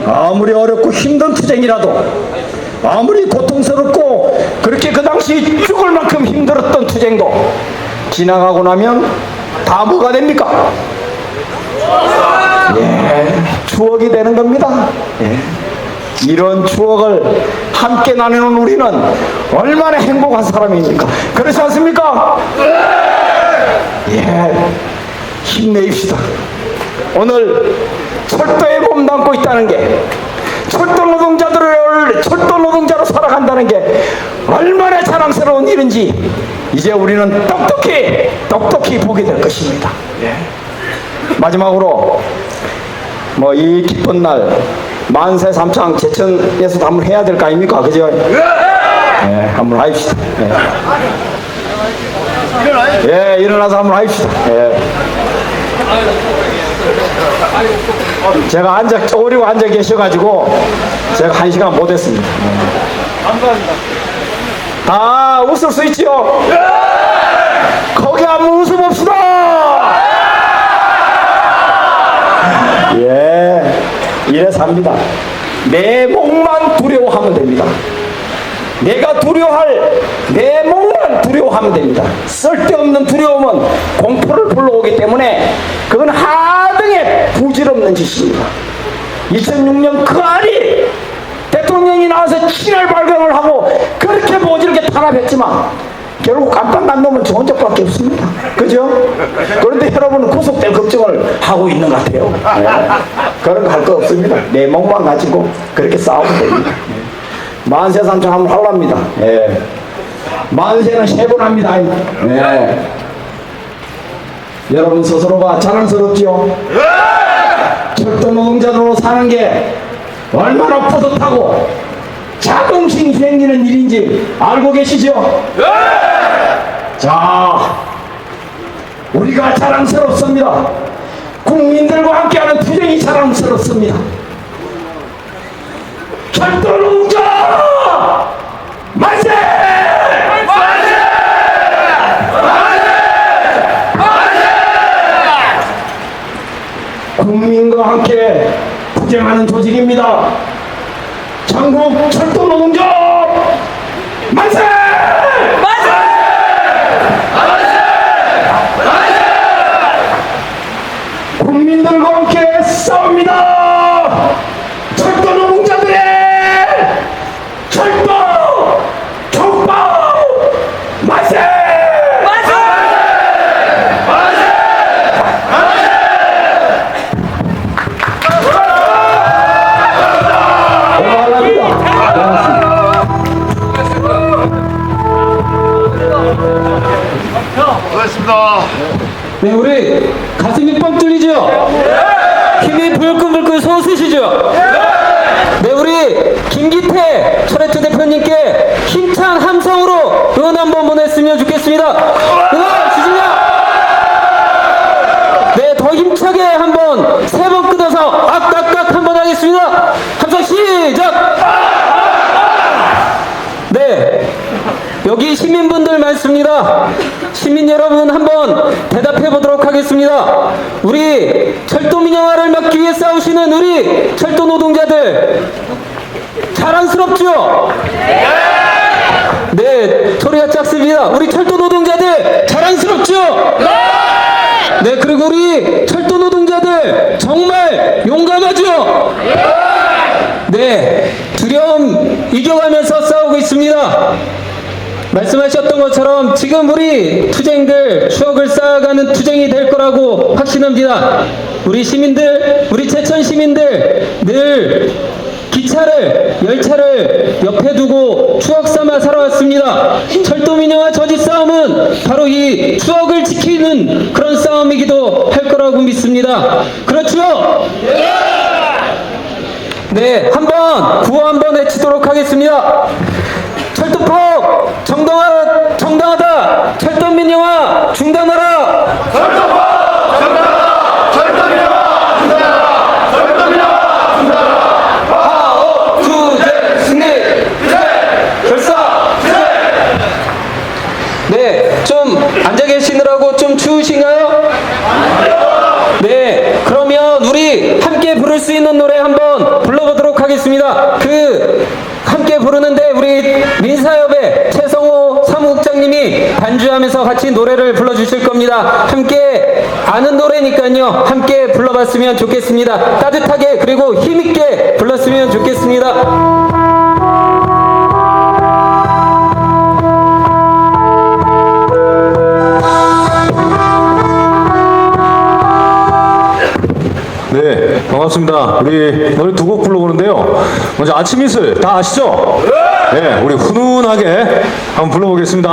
아무리 어렵고 힘든 투쟁이라도, 아무리 고통스럽고 그렇게 그 당시 죽을 만큼 힘들었던 투쟁도 지나가고 나면 다 뭐가 됩니까? 예, 추억이 되는 겁니다. 예. 이런 추억을 함께 나누는 우리는 얼마나 행복한 사람입니까? 그렇지 않습니까? 예, 힘내입시다. 오늘 철도에 몸담고 있다는 게, 철도 노동자로 살아간다는 게 얼마나 자랑스러운 일인지 이제 우리는 똑똑히 보게 될 것입니다. 예. 마지막으로 뭐 이 기쁜 날 만세 삼창 제천에서도 한번 해야 될 거 아닙니까? 그죠? 예, 한번 하십시다. 예. 예, 일어나서 한번 하십시다. 예. 제가 쪼그리고 앉아 계셔가지고 제가 1시간 못했습니다. 감사합니다. 다 웃을 수 있지요? 거기 한번 웃어봅시다. 예, 이래 삽니다. 내 목만 두려워하면 됩니다. 내가 두려워할 내 목만 두려워하면 됩니다. 쓸데없는 두려움은 공포를 불러오기 때문에 그건 하등의 부질없는 짓입니다. 2006년 그 알이 대통령이 나와서 친할 발광을 하고 그렇게 모질게 탄압했지만 결국 깜빡한 놈은 좋은 적밖에 없습니다. 그죠? 그런데 여러분은 구속될 걱정을 하고 있는 것 같아요. 네. 그런 거 할 거 없습니다. 내 목만 가지고 그렇게 싸우면 됩니다. 만세 삼창 한번 하랍니다. 예. 만세는 3번 합니다. 예. 여러분 스스로가 자랑스럽지요? 철도 노동자로 사는 게 얼마나 뿌듯하고 자긍심이 생기는 일인지 알고 계시죠? 자, 우리가 자랑스럽습니다. 국민들과 함께하는 투쟁이 자랑스럽습니다. 철도노동자 만세! 만세! 국민과 함께 투쟁하는 조직입니다. 전국 철도노동자 만세! 만세! 국민들과 함께 싸웁니다. 철도 노동자들의 철도 촉박 만세! 만세! 만세! 고맙습니다. 네, 우리 가슴이 뻥 뚫리죠? 힘이 불끈불끈 솟으시죠? 네, 우리 김기태 철회투 대표님께 힘찬 함성으로 응원 한번 보냈으면 좋겠습니다. 응원 주시냐? 네, 더 힘차게 한번 3번 끊어서 악악악 한번 하겠습니다. 함성 시작! 네, 여기 시민분들 많습니다. 시민 여러분 한번 대답해 보도록 하겠습니다. 우리 철도 민영화를 막기 위해 싸우시는 우리 철도 노동자들 자랑스럽죠? 네, 소리가 작습니다. 우리 철도 노동자들 자랑스럽죠? 네, 그리고 우리 철도 노동자들 정말 용감하죠? 네, 두려움 이겨가면서 싸우고 있습니다. 말씀하셨던 것처럼 지금 우리 투쟁들 추억을 쌓아가는 투쟁이 될 거라고 확신합니다. 우리 시민들, 우리 제천 시민들 늘 기차를, 열차를 옆에 두고 추억 삼아 살아왔습니다. 철도 민영화 저지 싸움은 바로 이 추억을 지키는 그런 싸움이기도 할 거라고 믿습니다. 그렇죠? 네, 한번 구호 한번 외치도록 하겠습니다. 철도법 정당하다. 철도 민영화 중단하라. 철도법 정당하다. 철도 민영화 중단하라. 철도 민영화 중단하라. 파업 투쟁 승리. 결사. 네, 좀 앉아 계시느라고 좀 추우신가요? 네, 그러면 우리 함께 부를 수 있는 노래 한번 불러보도록 하겠습니다. 함께 부르는데 우리 민사협의 최성호 사무국장님이 반주하면서 같이 노래를 불러주실 겁니다. 함께 아는 노래니까요. 함께 불러봤으면 좋겠습니다. 따뜻하게 그리고 힘있게 불렀으면 좋겠습니다. 네, 반갑습니다. 우리 노래 두 곡 불러보는데요. 먼저 아침 이슬 다 아시죠? 네, 우리 훈훈하게 한번 불러보겠습니다.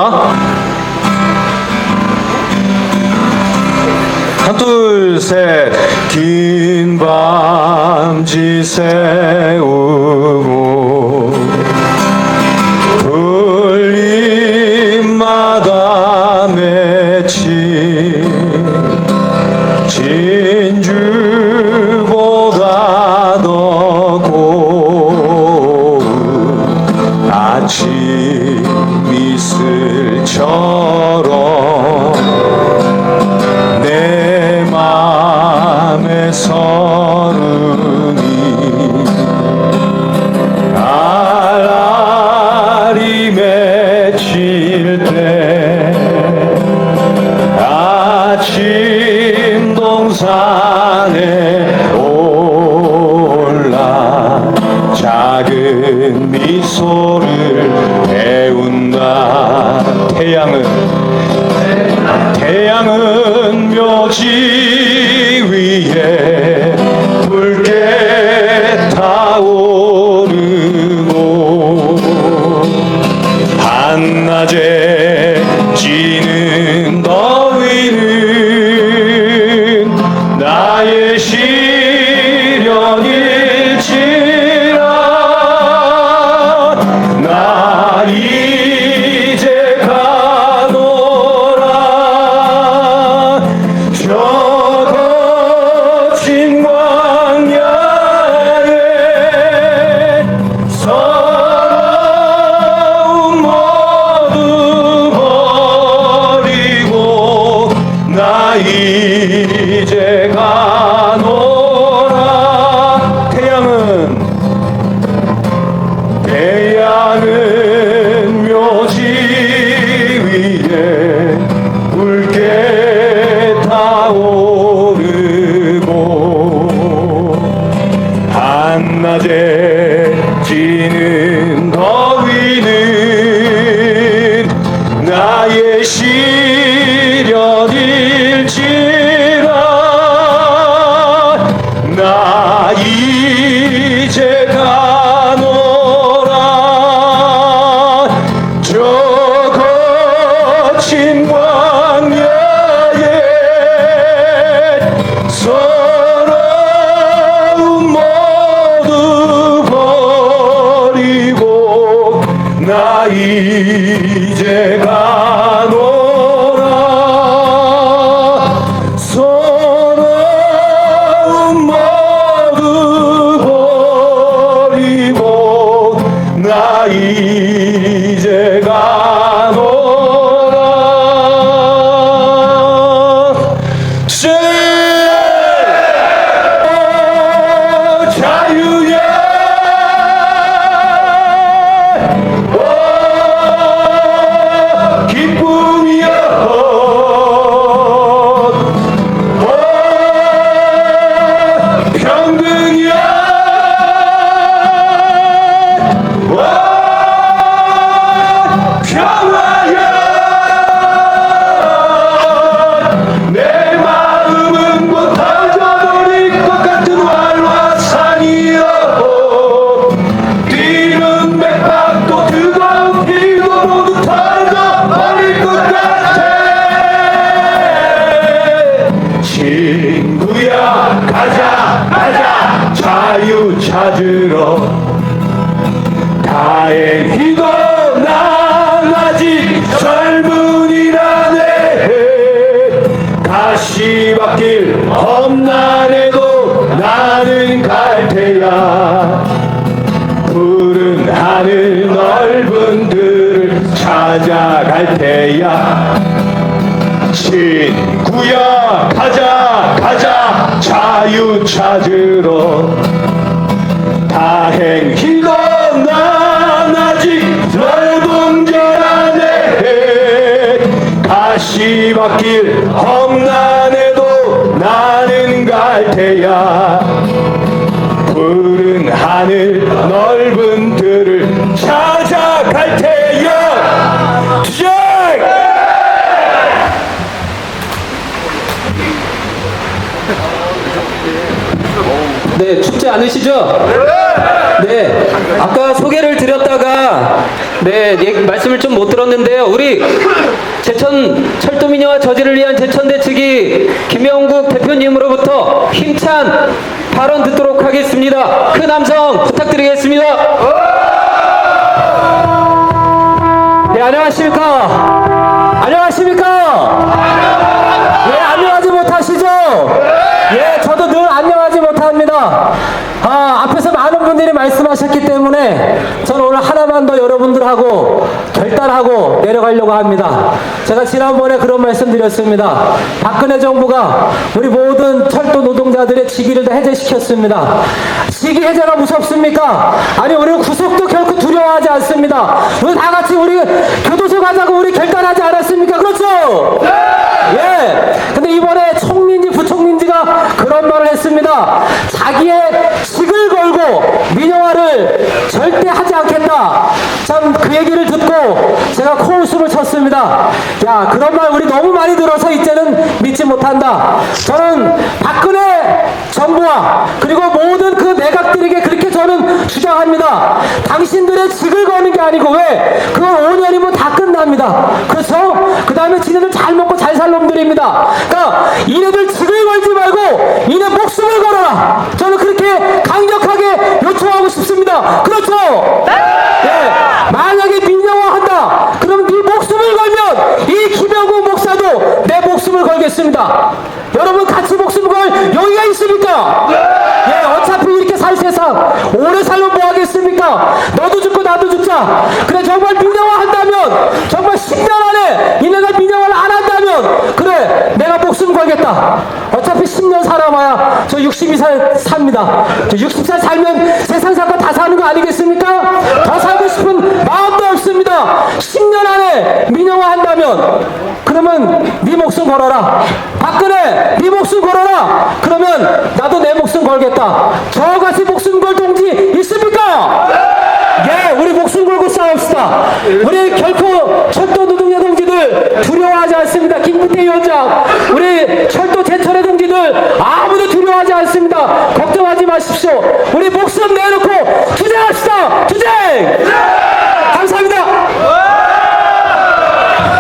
하나, 둘, 셋. 긴 밤지 새우고 돌림마다 맺힌 진주보다 더 고운 아침 이슬처럼 내 맘에 서름이 알알이 맺힐 때 아침 동산에 올라 작은 미소를 배운다. 태양은 묘지 위에 붉게 타오르고 한낮에 지는 더위는 나의 시련일지라 나 이제 가노라 저 이제 가노라. 태양은 묘지 위에 붉게 타오르고 한낮에 지는 더위는 나의 시련일지라. 나 이제 가노라. 저 거친 광야에 서러움 모두 버리고 나 이제 가노라. 서러움 모두 버리고 나 이제 가노라. 자유야 기쁨이야 평등이야 평화야. 내 마음은 곧 던져버릴 것 같은 활화산이여. 뛰는 맥박도 뜨거운 피도 모두 던져버릴 것 같아. 친구야 가자 가자 자유 찾으러. 다행히도 난 아직 젊은이라네. 가시밭길 험난해도 나는 갈 테야. 푸른 하늘 넓은 들을 찾아갈 테야. 친구야 가자 가자 자유 찾으러. 다행히도 난 아직 노동자라네. 가시밭길 험난해도 나는 갈 테야. 푸른 하늘 넓은 들을 찾아갈 테야. 시작! 네, 춥지 않으시죠? 네, 아까 소개를 드렸다가 말씀을 좀 못 들었는데요. 우리 제천 철도민영화 저지를 위한 제천대책위 김영국 대표님으로부터 힘찬 발언 듣도록 하겠습니다. 큰 함성 부탁드리겠습니다. 네, 안녕하십니까? 안녕하십니까? 예, 안녕하지 못하시죠? 예, 저도 늘 안녕하지 못합니다. 앞에서 많은 분들이 말씀하셨기 때문에 저는 오늘 하나만 더 여러분들하고 결단하고 내려가려고 합니다. 제가 지난번에 그런 말씀 드렸습니다. 박근혜 정부가 우리 모든 철도 노동자들의 직위를 다 해제시켰습니다. 직위 해제가 무섭습니까? 아니, 우리는 구속도 결코 두려워하지 않습니다. 우리 다 같이 우리 교도소 가자고 우리 결단하지 않았습니까? 그렇죠? 예. 근데 이번에 총리인지 부총리인지가 그런 말을 했습니다. 자기의 직을 걸고 민영화를 절대 하지 않겠다. 참 그 얘기를 듣고 제가 코웃음을 쳤습니다. 야, 그런 말 우리 너무 많이 들어서 이제는 믿지 못한다. 저는 박근혜 정부와 그리고 모든 그 내각들에게 그렇게 저는 주장합니다. 당신들의 직을 거는 게 아니고 왜? 그건 5년이면 다 끝납니다. 그렇죠? 그 다음에 지네들 잘 먹고 잘 살 놈들입니다. 그러니까 이네들 직을 걸지 말고 이네 목숨을 걸어라. 저는 그렇게 강력하게 요청하고 싶습니다. 그렇죠? 네. 만약에 민영화한다. 그럼 네 목숨을 걸면 이 김영국 목사도 내 목숨을 걸겠습니다. 여러분 같이 목숨 걸 여기가 있습니까? 예, 어차피 이렇게 살 세상 오래 살면 뭐 하겠습니까? 너도 죽고 나도 죽자. 그래, 정말 민영화 한다면 정말 10년 안에 이네가 민영화를 안 한다면 그래, 내가 목숨 걸겠다. 어차피 10년 살아 살아남아야 저 60살 삽니다. 저 60살 살면 세상 살고 다 사는 거 아니겠습니까? 더 살고 싶은 마음도 없습니다. 10년 안에 민영화 한다면 그러면 네 목숨 걸어라. 박근혜 네 목숨 걸어라. 그러면 나도 내 목숨 걸겠다. 저같이 목숨 걸 동지 있습니까? 예, 우리 목숨 걸고 싸웁시다. 우리 결코 철도 노동자 동지들 두려워하지 않습니다. 김부태 위원장, 우리 철도 제철의 동지들 아무도 두려워하지 않습니다. 걱정하지 마십시오. 우리 목숨 내놓고 투쟁합시다. 투쟁! 감사합니다.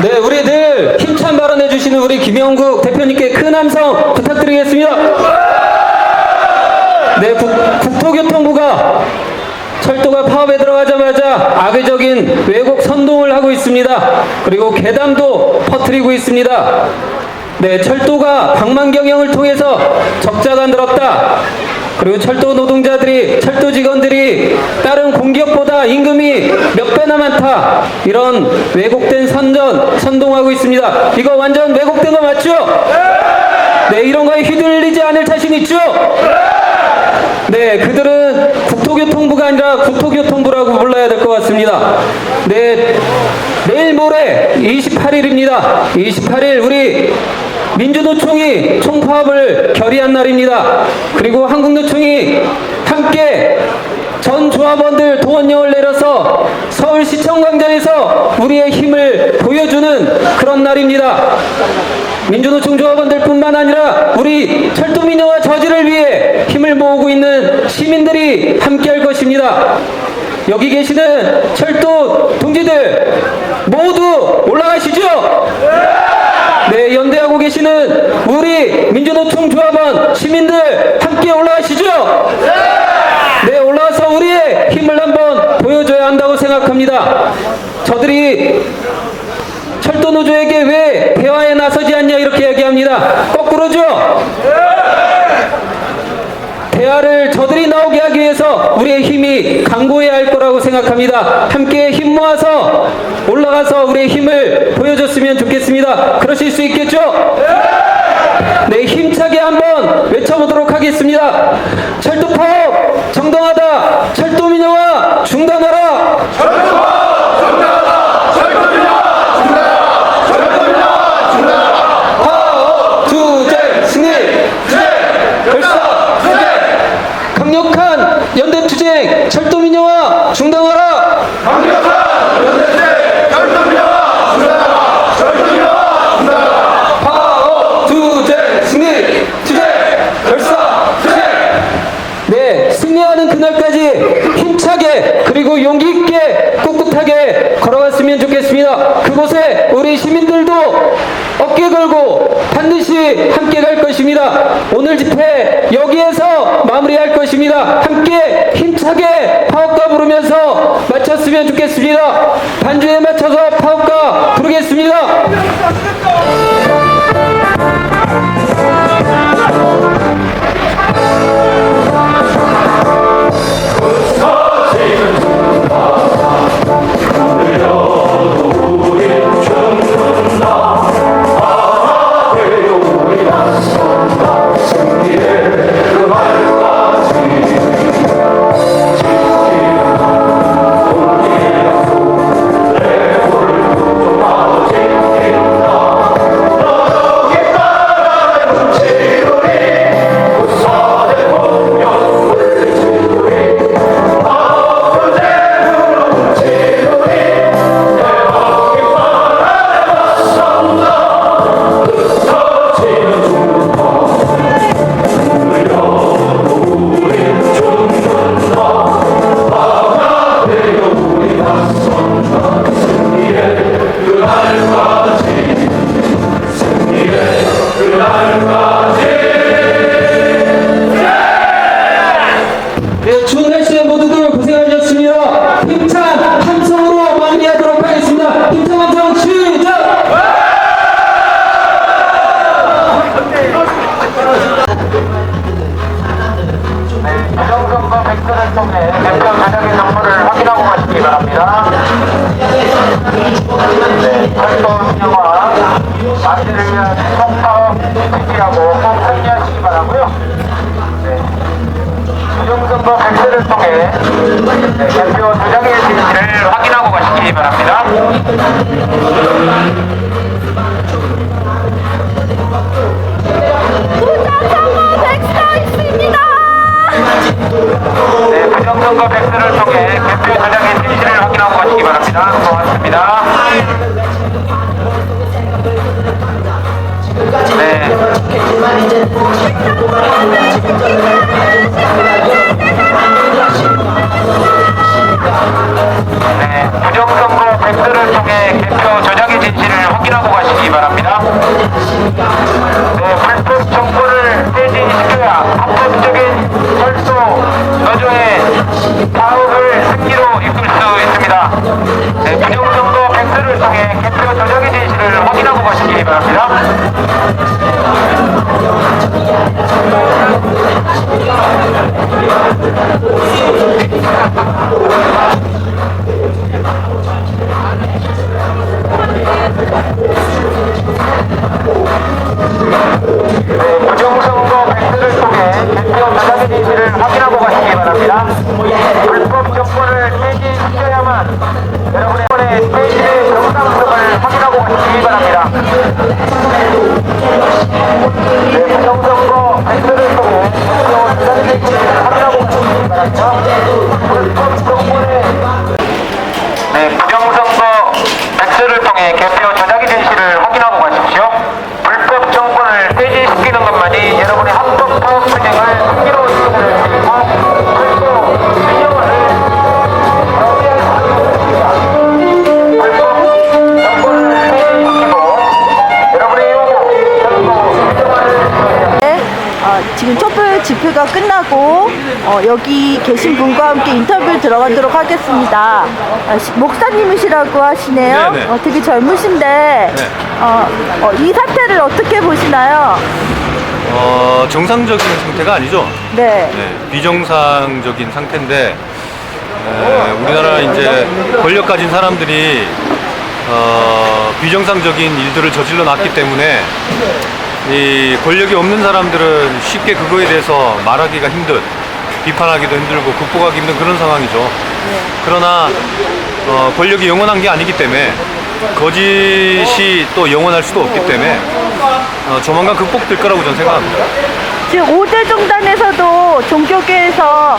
네, 우리 늘 힘찬 발언해 주시는 우리 김영국 대표님께 큰 함성 부탁드리겠습니다. 네, 국토교통부가 철도가 파업에 들어가자마자 악의적인 왜곡 선동을 하고 있습니다. 그리고 괴담도 퍼뜨리고 있습니다. 네, 철도가 방만 경영을 통해서 적자가 늘었다. 그리고 철도 노동자들이, 철도 직원들이 다른 공기업보다 임금이 몇 배나 많다. 이런 왜곡된 선동하고 있습니다. 이거 완전 왜곡된 거 맞죠? 네, 이런 거에 휘둘리지 않을 자신 있죠? 네, 그들은 국토교통부가 아니라 국토교통부라고 불러야 될 것 같습니다. 네, 내일 모레 28일입니다. 28일 우리 민주노총이 총파업을 결의한 날입니다. 그리고 한국노총이 함께 전 조합원들 동원령을 내려서 서울시청 광장에서 우리의 힘을 보여주는 그런 날입니다. 민주노총 조합원들 뿐만 아니라 우리 철도 민영화 저지를 위해 힘을 모으고 있는 시민들이 함께 할 것입니다. 여기 계시는 철도 동지들 모두 올라가시죠? 네, 연대하고 계시는 우리 민주노총 조합원 시민들 함께 올라가시죠? 네, 올라와서 우리의 힘을 한번 보여줘야 한다고 생각합니다. 저들이 철도 노조에게 왜 대화에 나서지 않냐 이렇게 얘기합니다. 거꾸로죠? 대화를 저들이 나오게 하기 위해서 우리의 힘이 강고해야 할 거라고 생각합니다. 함께 힘 모아서 올라가서 우리의 힘을 보여줬으면 좋겠습니다. 그러실 수 있겠죠? 네, 힘차게 한번 외쳐보도록 하겠습니다. 철도 파업 정당하다. 철도 민영화 중단하라. 철도 파업 정당하다. 철도 민영화 중단하라. 철도 민영화 중단하라. 파업 투쟁 승리. 투쟁 결사. 투쟁 강력한 연대 투쟁 철도 민영화 중단하라. 강력한 연대 투쟁 철도 민영화 중단하라. 철도 민영화 중단하라. 파업 투쟁 승리. 투쟁 결사. 투쟁. 네, 승리하는 그날까지 힘차게 그리고 용기 있게 꿋꿋하게 걸어갔으면 좋겠습니다. 그곳에 우리 시민들도 어깨 걸고 반드시 함께 갈 것입니다. 오늘 집회 여기에서 마무리할 것입니다. 함께 힘차게 파업가 부르면서 마쳤으면 좋겠습니다. 반주에 맞춰서 파업가 부르겠습니다. 네, 추운 날씨에 모두들 고생하셨습니다. 힘찬 함성으로 마무리하도록 하겠습니다. 힘찬 함성 시작! 부정선거 백서를 통해 대표 가정의 정보를 확인하고 가시기 바랍니다. 네, 철도 민영화 마무리를 위한 총파업 지지하고 꼭 참여하시기 바라고요. 백서를 통해 대표 도장의 진실을 확인하고 가시기 바랍니다. 네, 부정선거 백서를 통해 대표 도장의 진실을 확인하고 가시기 바랍니다. 고맙습니다. 네, 부정선거 백서를 통해 개표 조작의 진실을 확인하고 가시기 바랍니다. 네, 불법 정보를 폐지시켜야 합법적인 철도 노조의 사업을 승리로 이끌 수 있습니다. 네, 부정선거 백서를 통해 개표 조작의 진실을 확인하고 가시기 바랍니다. 부정선거 백서를 통해 개표 조작의 진실을 확인하고 가시기 바랍니다. 불법 정보를 폐지시켜야만 여러분의 폐지의 정당성을 확인하고 가시기 바랍니다. 네, 부정선거 백서를 통해 개표 조작의 진실을 확인하고 가시기 바랍니다. 불법 정보를 네, 부정선거 백서를 통해 개표 조작의 진실을 확인하고 가십시오. 불법 정권을 폐지시키는 것만이 여러분의 합법 사업 투쟁을 승리로 이끌어낼 수 있고 철도 균형을 정리할 수 있습니다. 불법 정권을 폐지시키고 여러분의 요구, 철도 균형을 지금 촛불 집회가 끝나고 여기 계신 분과 함께 인터뷰 들어가도록 하겠습니다. 목사님이시라고 하시네요. 네네. 되게 젊으신데 이 사태를 어떻게 보시나요? 정상적인 상태가 아니죠. 네. 네, 비정상적인 상태인데 우리나라 이제 권력 가진 사람들이 비정상적인 일들을 저질러 놨기 때문에 이 권력이 없는 사람들은 쉽게 그거에 대해서 말하기가 힘든, 비판하기도 힘들고 극복하기 힘든 그런 상황이죠. 그러나 권력이 영원한 게 아니기 때문에 거짓이 또 영원할 수도 없기 때문에 조만간 극복될 거라고 저는 생각합니다. 지금 5대 종단에서도 종교계에서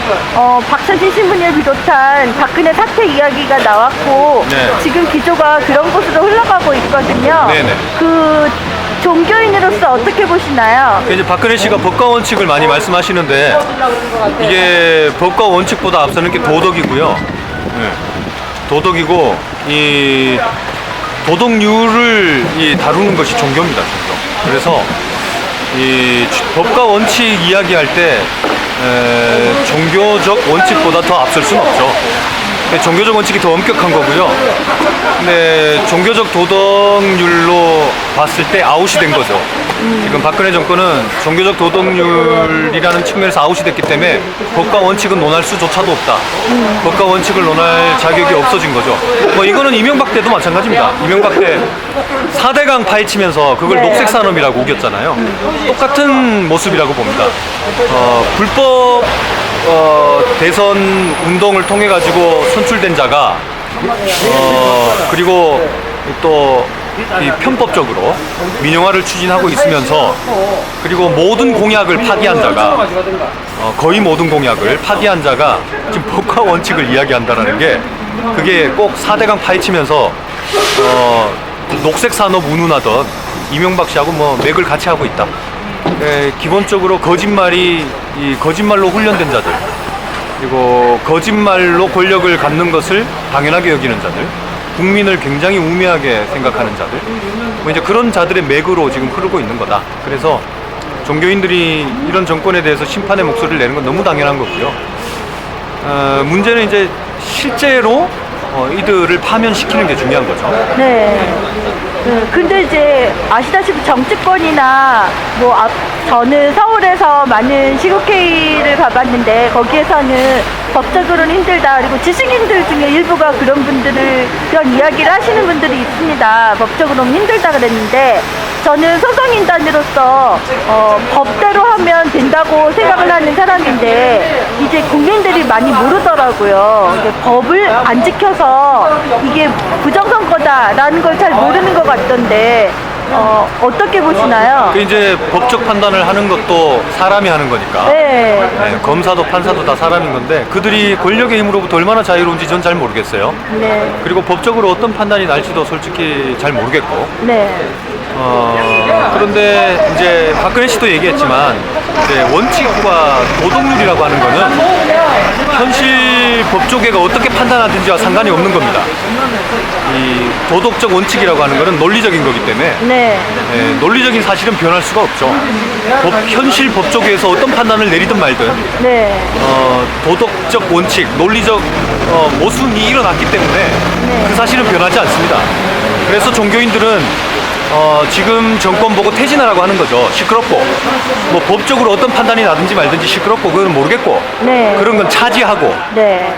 박찬진 신부님을 비롯한 박근혜 사태 이야기가 나왔고 네. 지금 기조가 그런 곳으로 흘러가고 있거든요. 네네. 그 종교인으로서 어떻게 보시나요? 이제 박근혜 씨가 법과 원칙을 많이 말씀하시는데 이게 법과 원칙보다 앞서는 게 도덕이고요. 네. 도덕이고 이 도덕률을 다루는 것이 종교입니다. 종교. 그래서 이 법과 원칙 이야기할 때 종교적 원칙보다 더 앞설 수는 없죠. 종교적 원칙이 더 엄격한 거고요. 근데 종교적 도덕률로 봤을 때 아웃이 된 거죠. 지금 박근혜 정권은 종교적 도덕률이라는 측면에서 아웃이 됐기 때문에 법과 원칙은 논할 수조차도 없다. 법과 원칙을 논할 자격이 없어진 거죠. 뭐 이거는 이명박 때도 마찬가지입니다. 이명박 때 4대강 파헤치면서 그걸 네. 녹색 산업이라고 우겼잖아요. 똑같은 모습이라고 봅니다. 불법 대선 운동을 통해 가지고 선출된 자가 그리고 또 이 편법적으로 민영화를 추진하고 있으면서 그리고 모든 공약을 파기한 자가 거의 모든 공약을 파기한 자가 지금 법과 원칙을 이야기한다라는 게 그게 꼭 4대강 파헤치면서 녹색 산업 운운하던 이명박 씨하고 뭐 맥을 같이 하고 있다. 기본적으로 거짓말로 훈련된 자들, 그리고 거짓말로 권력을 갖는 것을 당연하게 여기는 자들, 국민을 굉장히 우매하게 생각하는 자들, 뭐 이제 그런 자들의 맥으로 지금 흐르고 있는 거다. 그래서 종교인들이 이런 정권에 대해서 심판의 목소리를 내는 건 너무 당연한 거고요. 문제는 이제 실제로 이들을 파면시키는 게 중요한 거죠. 네. 근데 이제 아시다시피 정치권이나 저는 서울에서 많은 시국회의를 가봤는데 거기에서는 법적으로는 힘들다. 그리고 지식인들 중에 일부가 그런 이야기를 하시는 분들이 있습니다. 법적으로는 힘들다 그랬는데 저는 소상인단으로서 법대로 하면 된다고 생각을 하는 사람인데 이제 이제 국민들이 많이 모르더라고요. 이게 법을 안 지켜서 이게 부정선거다라는 걸 잘 모르는 것 같던데 어떻게 보시나요? 그 이제 법적 판단을 하는 것도 사람이 하는 거니까. 네, 네, 검사도 판사도 다 사람인 건데 그들이 권력의 힘으로부터 얼마나 자유로운지 전 잘 모르겠어요. 네, 그리고 법적으로 어떤 판단이 날지도 솔직히 잘 모르겠고. 네, 그런데 이제 박근혜 씨도 얘기했지만 이제 원칙과 도덕률이라고 하는 거는 현실 법조계가 어떻게 판단하든지와 상관이 없는 겁니다. 이 도덕적 원칙이라고 하는 거는 논리적인 거기 때문에 네, 논리적인 사실은 변할 수가 없죠. 현실 법조계에서 어떤 판단을 내리든 말든 네, 도덕적 원칙, 논리적 모순이 일어났기 때문에 그 사실은 변하지 않습니다. 그래서 종교인들은 지금 정권 보고 퇴진하라고 하는 거죠. 시끄럽고 뭐 법적으로 어떤 판단이 나든지 말든지 시끄럽고 그건 모르겠고 네. 그런 건 차지하고 네.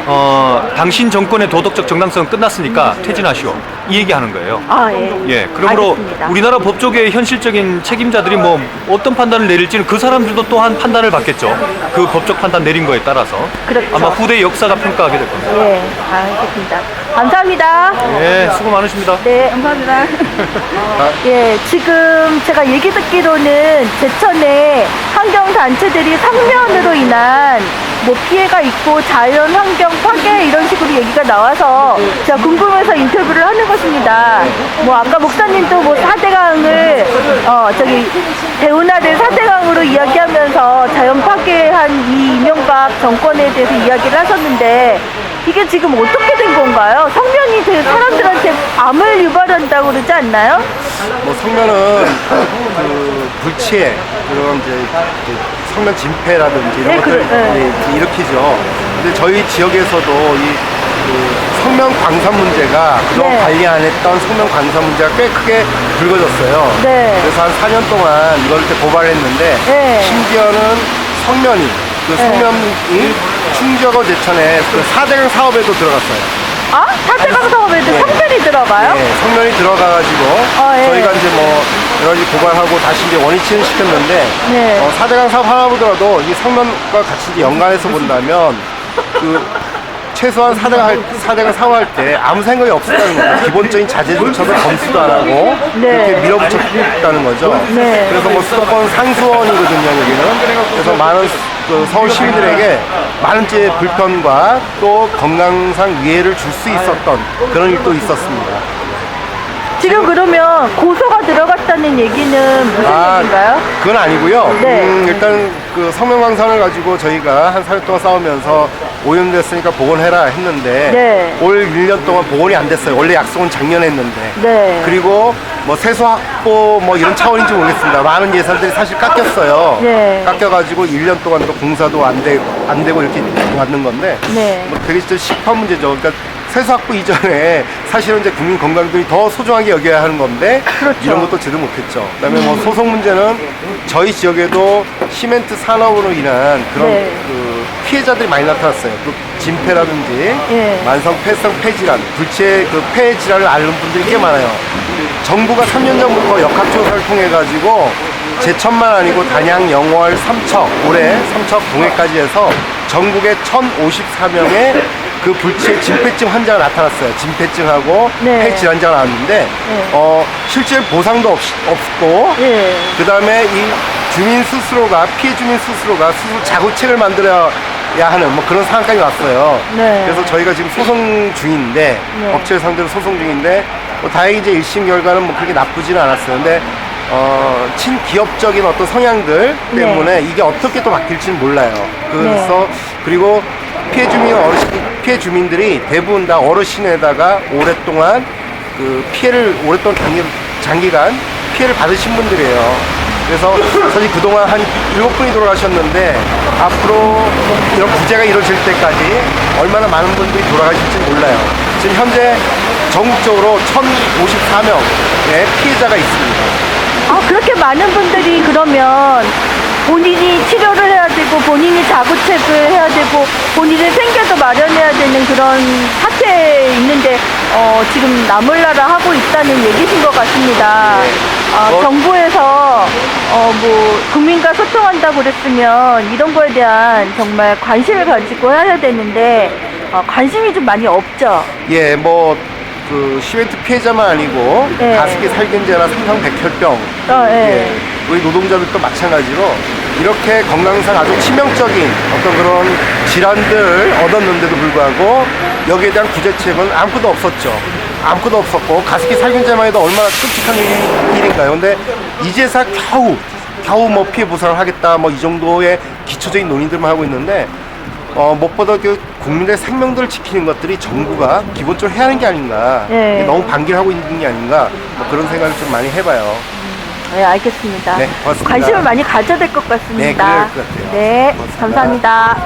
당신 정권의 도덕적 정당성은 끝났으니까 퇴진하시오 이 얘기하는 거예요. 아, 예. 예, 그러므로 알겠습니다. 우리나라 법조계의 현실적인 책임자들이 뭐 어떤 판단을 내릴지는 그 사람들도 또한 판단을 받겠죠. 그 법적 판단 내린 거에 따라서 그렇죠. 아마 후대 역사가 평가하게 될 겁니다. 예, 알겠습니다. 감사합니다. 예, 수고 많으십니다. 네, 감사합니다. 예, 지금 제가 얘기 듣기로는 제천에 환경단체들이 성면으로 인한 뭐 피해가 있고 자연 환경 파괴 이런 식으로 얘기가 나와서 제가 궁금해서 인터뷰를 하는 것입니다. 뭐 아까 목사님도 뭐 4대강을 저기 대운하를 4대강으로 이야기하면서 자연 파괴한 이 이명박 정권에 대해서 이야기를 하셨는데 이게 지금 어떻게 된 건가요? 성면이 사람들한테 암을 유발한다고 그러지 않나요? 뭐 성면은 그 불치에 그런 이제 그 성면 진폐라든지 이런 네, 것들 네. 이제 일으키죠. 근데 저희 지역에서도 이 그 성면 광산 문제가 그동안 네. 관리 안 했던 성면 광산 문제가 꽤 크게 불거졌어요. 네. 그래서 한 4년 동안 이걸 이렇게 고발했는데 네. 심지어는 성면이 그 성면이 충주하고 제천에 그 4대강 사업에도 들어갔어요. 아? 4대강 사업에도 네. 성면이 들어가요? 네, 성면이 들어가가지고 예. 저희가 이제 뭐 여러 가지 고발하고 다시 이제 원위치는 시켰는데 네. 4대강 사업 하나 보더라도 이 성면과 같이 이제 연관해서 본다면 그 최소한 4대강 사업할 때 아무 생각이 없었다는 거죠. 기본적인 자재조차도 검수도 안 하고 네. 이렇게 밀어붙였다는 거죠. 네. 그래서 뭐 수도권 상수원이거든요, 여기는. 그래서 많은 그 서울 시민들에게 많은 이제 불편과 또 건강상 위해를 줄 수 있었던 그런 일도 있었습니다. 지금 그러면 고소가 들어갔다는 얘기는 무슨 얘기인가요? 그건 아니고요. 네. 일단 그 성면광산을 가지고 저희가 한 4년 동안 싸우면서 오염됐으니까 복원해라 했는데 네. 올 1년 동안 복원이 안 됐어요. 원래 약속은 작년에 했는데. 네. 그리고 뭐 세수 확보 뭐 이런 차원인지 모르겠습니다. 많은 예산들이 사실 깎였어요. 네. 깎여가지고 1년 동안 또 공사도 안 되고 이렇게 받는 건데 네. 뭐 되게 진짜 심한 문제죠. 그러니까 세수 확보 이전에 사실은 이제 국민 건강들이 더 소중하게 여겨야 하는 건데 그렇죠. 이런 것도 제대로 못했죠. 그다음에 뭐 소송 문제는 저희 지역에도 시멘트 산업으로 인한 그런 네. 그 피해자들이 많이 나타났어요. 그 진폐라든지 예. 만성 폐성 폐질환, 불치의 그 폐 질환을 앓는 분들이 꽤 많아요. 정부가 3년 전부터 역학조사를 통해 가지고 제천만 아니고 단양, 영월, 삼척, 올해 삼척, 동해까지 해서 전국에 1,054명의 그 불치의 진폐증 환자가 나타났어요. 진폐증하고 네. 폐질환자가 나왔는데 실제 보상도 없고 예. 그 다음에 이 주민 스스로가 피해 주민 스스로가 스스로 자구책을 만들어야 하는 뭐 그런 상황까지 왔어요. 네. 그래서 저희가 지금 소송 중인데 네. 업체를 상대로 소송 중인데 뭐 다행히 이제 1심 결과는 뭐 그렇게 나쁘지는 않았어요. 근데 친기업적인 어떤 성향들 때문에 이게 어떻게 또 바뀔지는 몰라요. 그래서 그리고 피해 주민들이 대부분 다 어르신에다가 오랫동안 그 피해를 오랫동안 장기간 피해를 받으신 분들이에요. 그래서 사실 그동안 한 7분이 돌아가셨는데 앞으로 이런 부재가 이루어질 때까지 얼마나 많은 분들이 돌아가실지 몰라요. 지금 현재 전국적으로 1,054명의 피해자가 있습니다. 아, 그렇게 많은 분들이 그러면 본인이 치료를 해야 되고 본인이 자구책을 해야 되고 본인의 생계도 마련해야 되는 그런 사태에 있는데 지금 나몰라라 하고 있다는 얘기신 것 같습니다. 정부에서 뭐 국민과 소통한다고 그랬으면 이런 거에 대한 정말 관심을 가지고 해야 되는데 관심이 좀 많이 없죠. 예, 뭐 그 시멘트 피해자만 아니고 예. 가습기 살균제나 삼성 백혈병, 예. 우리 노동자들도 마찬가지로 이렇게 건강상 아주 치명적인 어떤 그런 질환들 얻었는데도 불구하고 여기에 대한 구제책은 아무것도 없었죠. 아무것도 없었고 가습기 살균제만 해도 얼마나 끔찍한 일인가요. 근데 이제서 겨우 뭐 피해 보상을 하겠다 뭐 이 정도의 기초적인 논의들만 하고 있는데 무엇보다 그 국민의 생명들을 지키는 것들이 정부가 기본적으로 해야 하는 게 아닌가. 네. 너무 방기를 하고 있는 게 아닌가. 뭐 그런 생각을 좀 많이 해봐요. 네, 알겠습니다. 네, 고맙습니다. 관심을 많이 가져야 될 것 같습니다. 네, 그럴 것 같아요. 네, 고맙습니다. 감사합니다.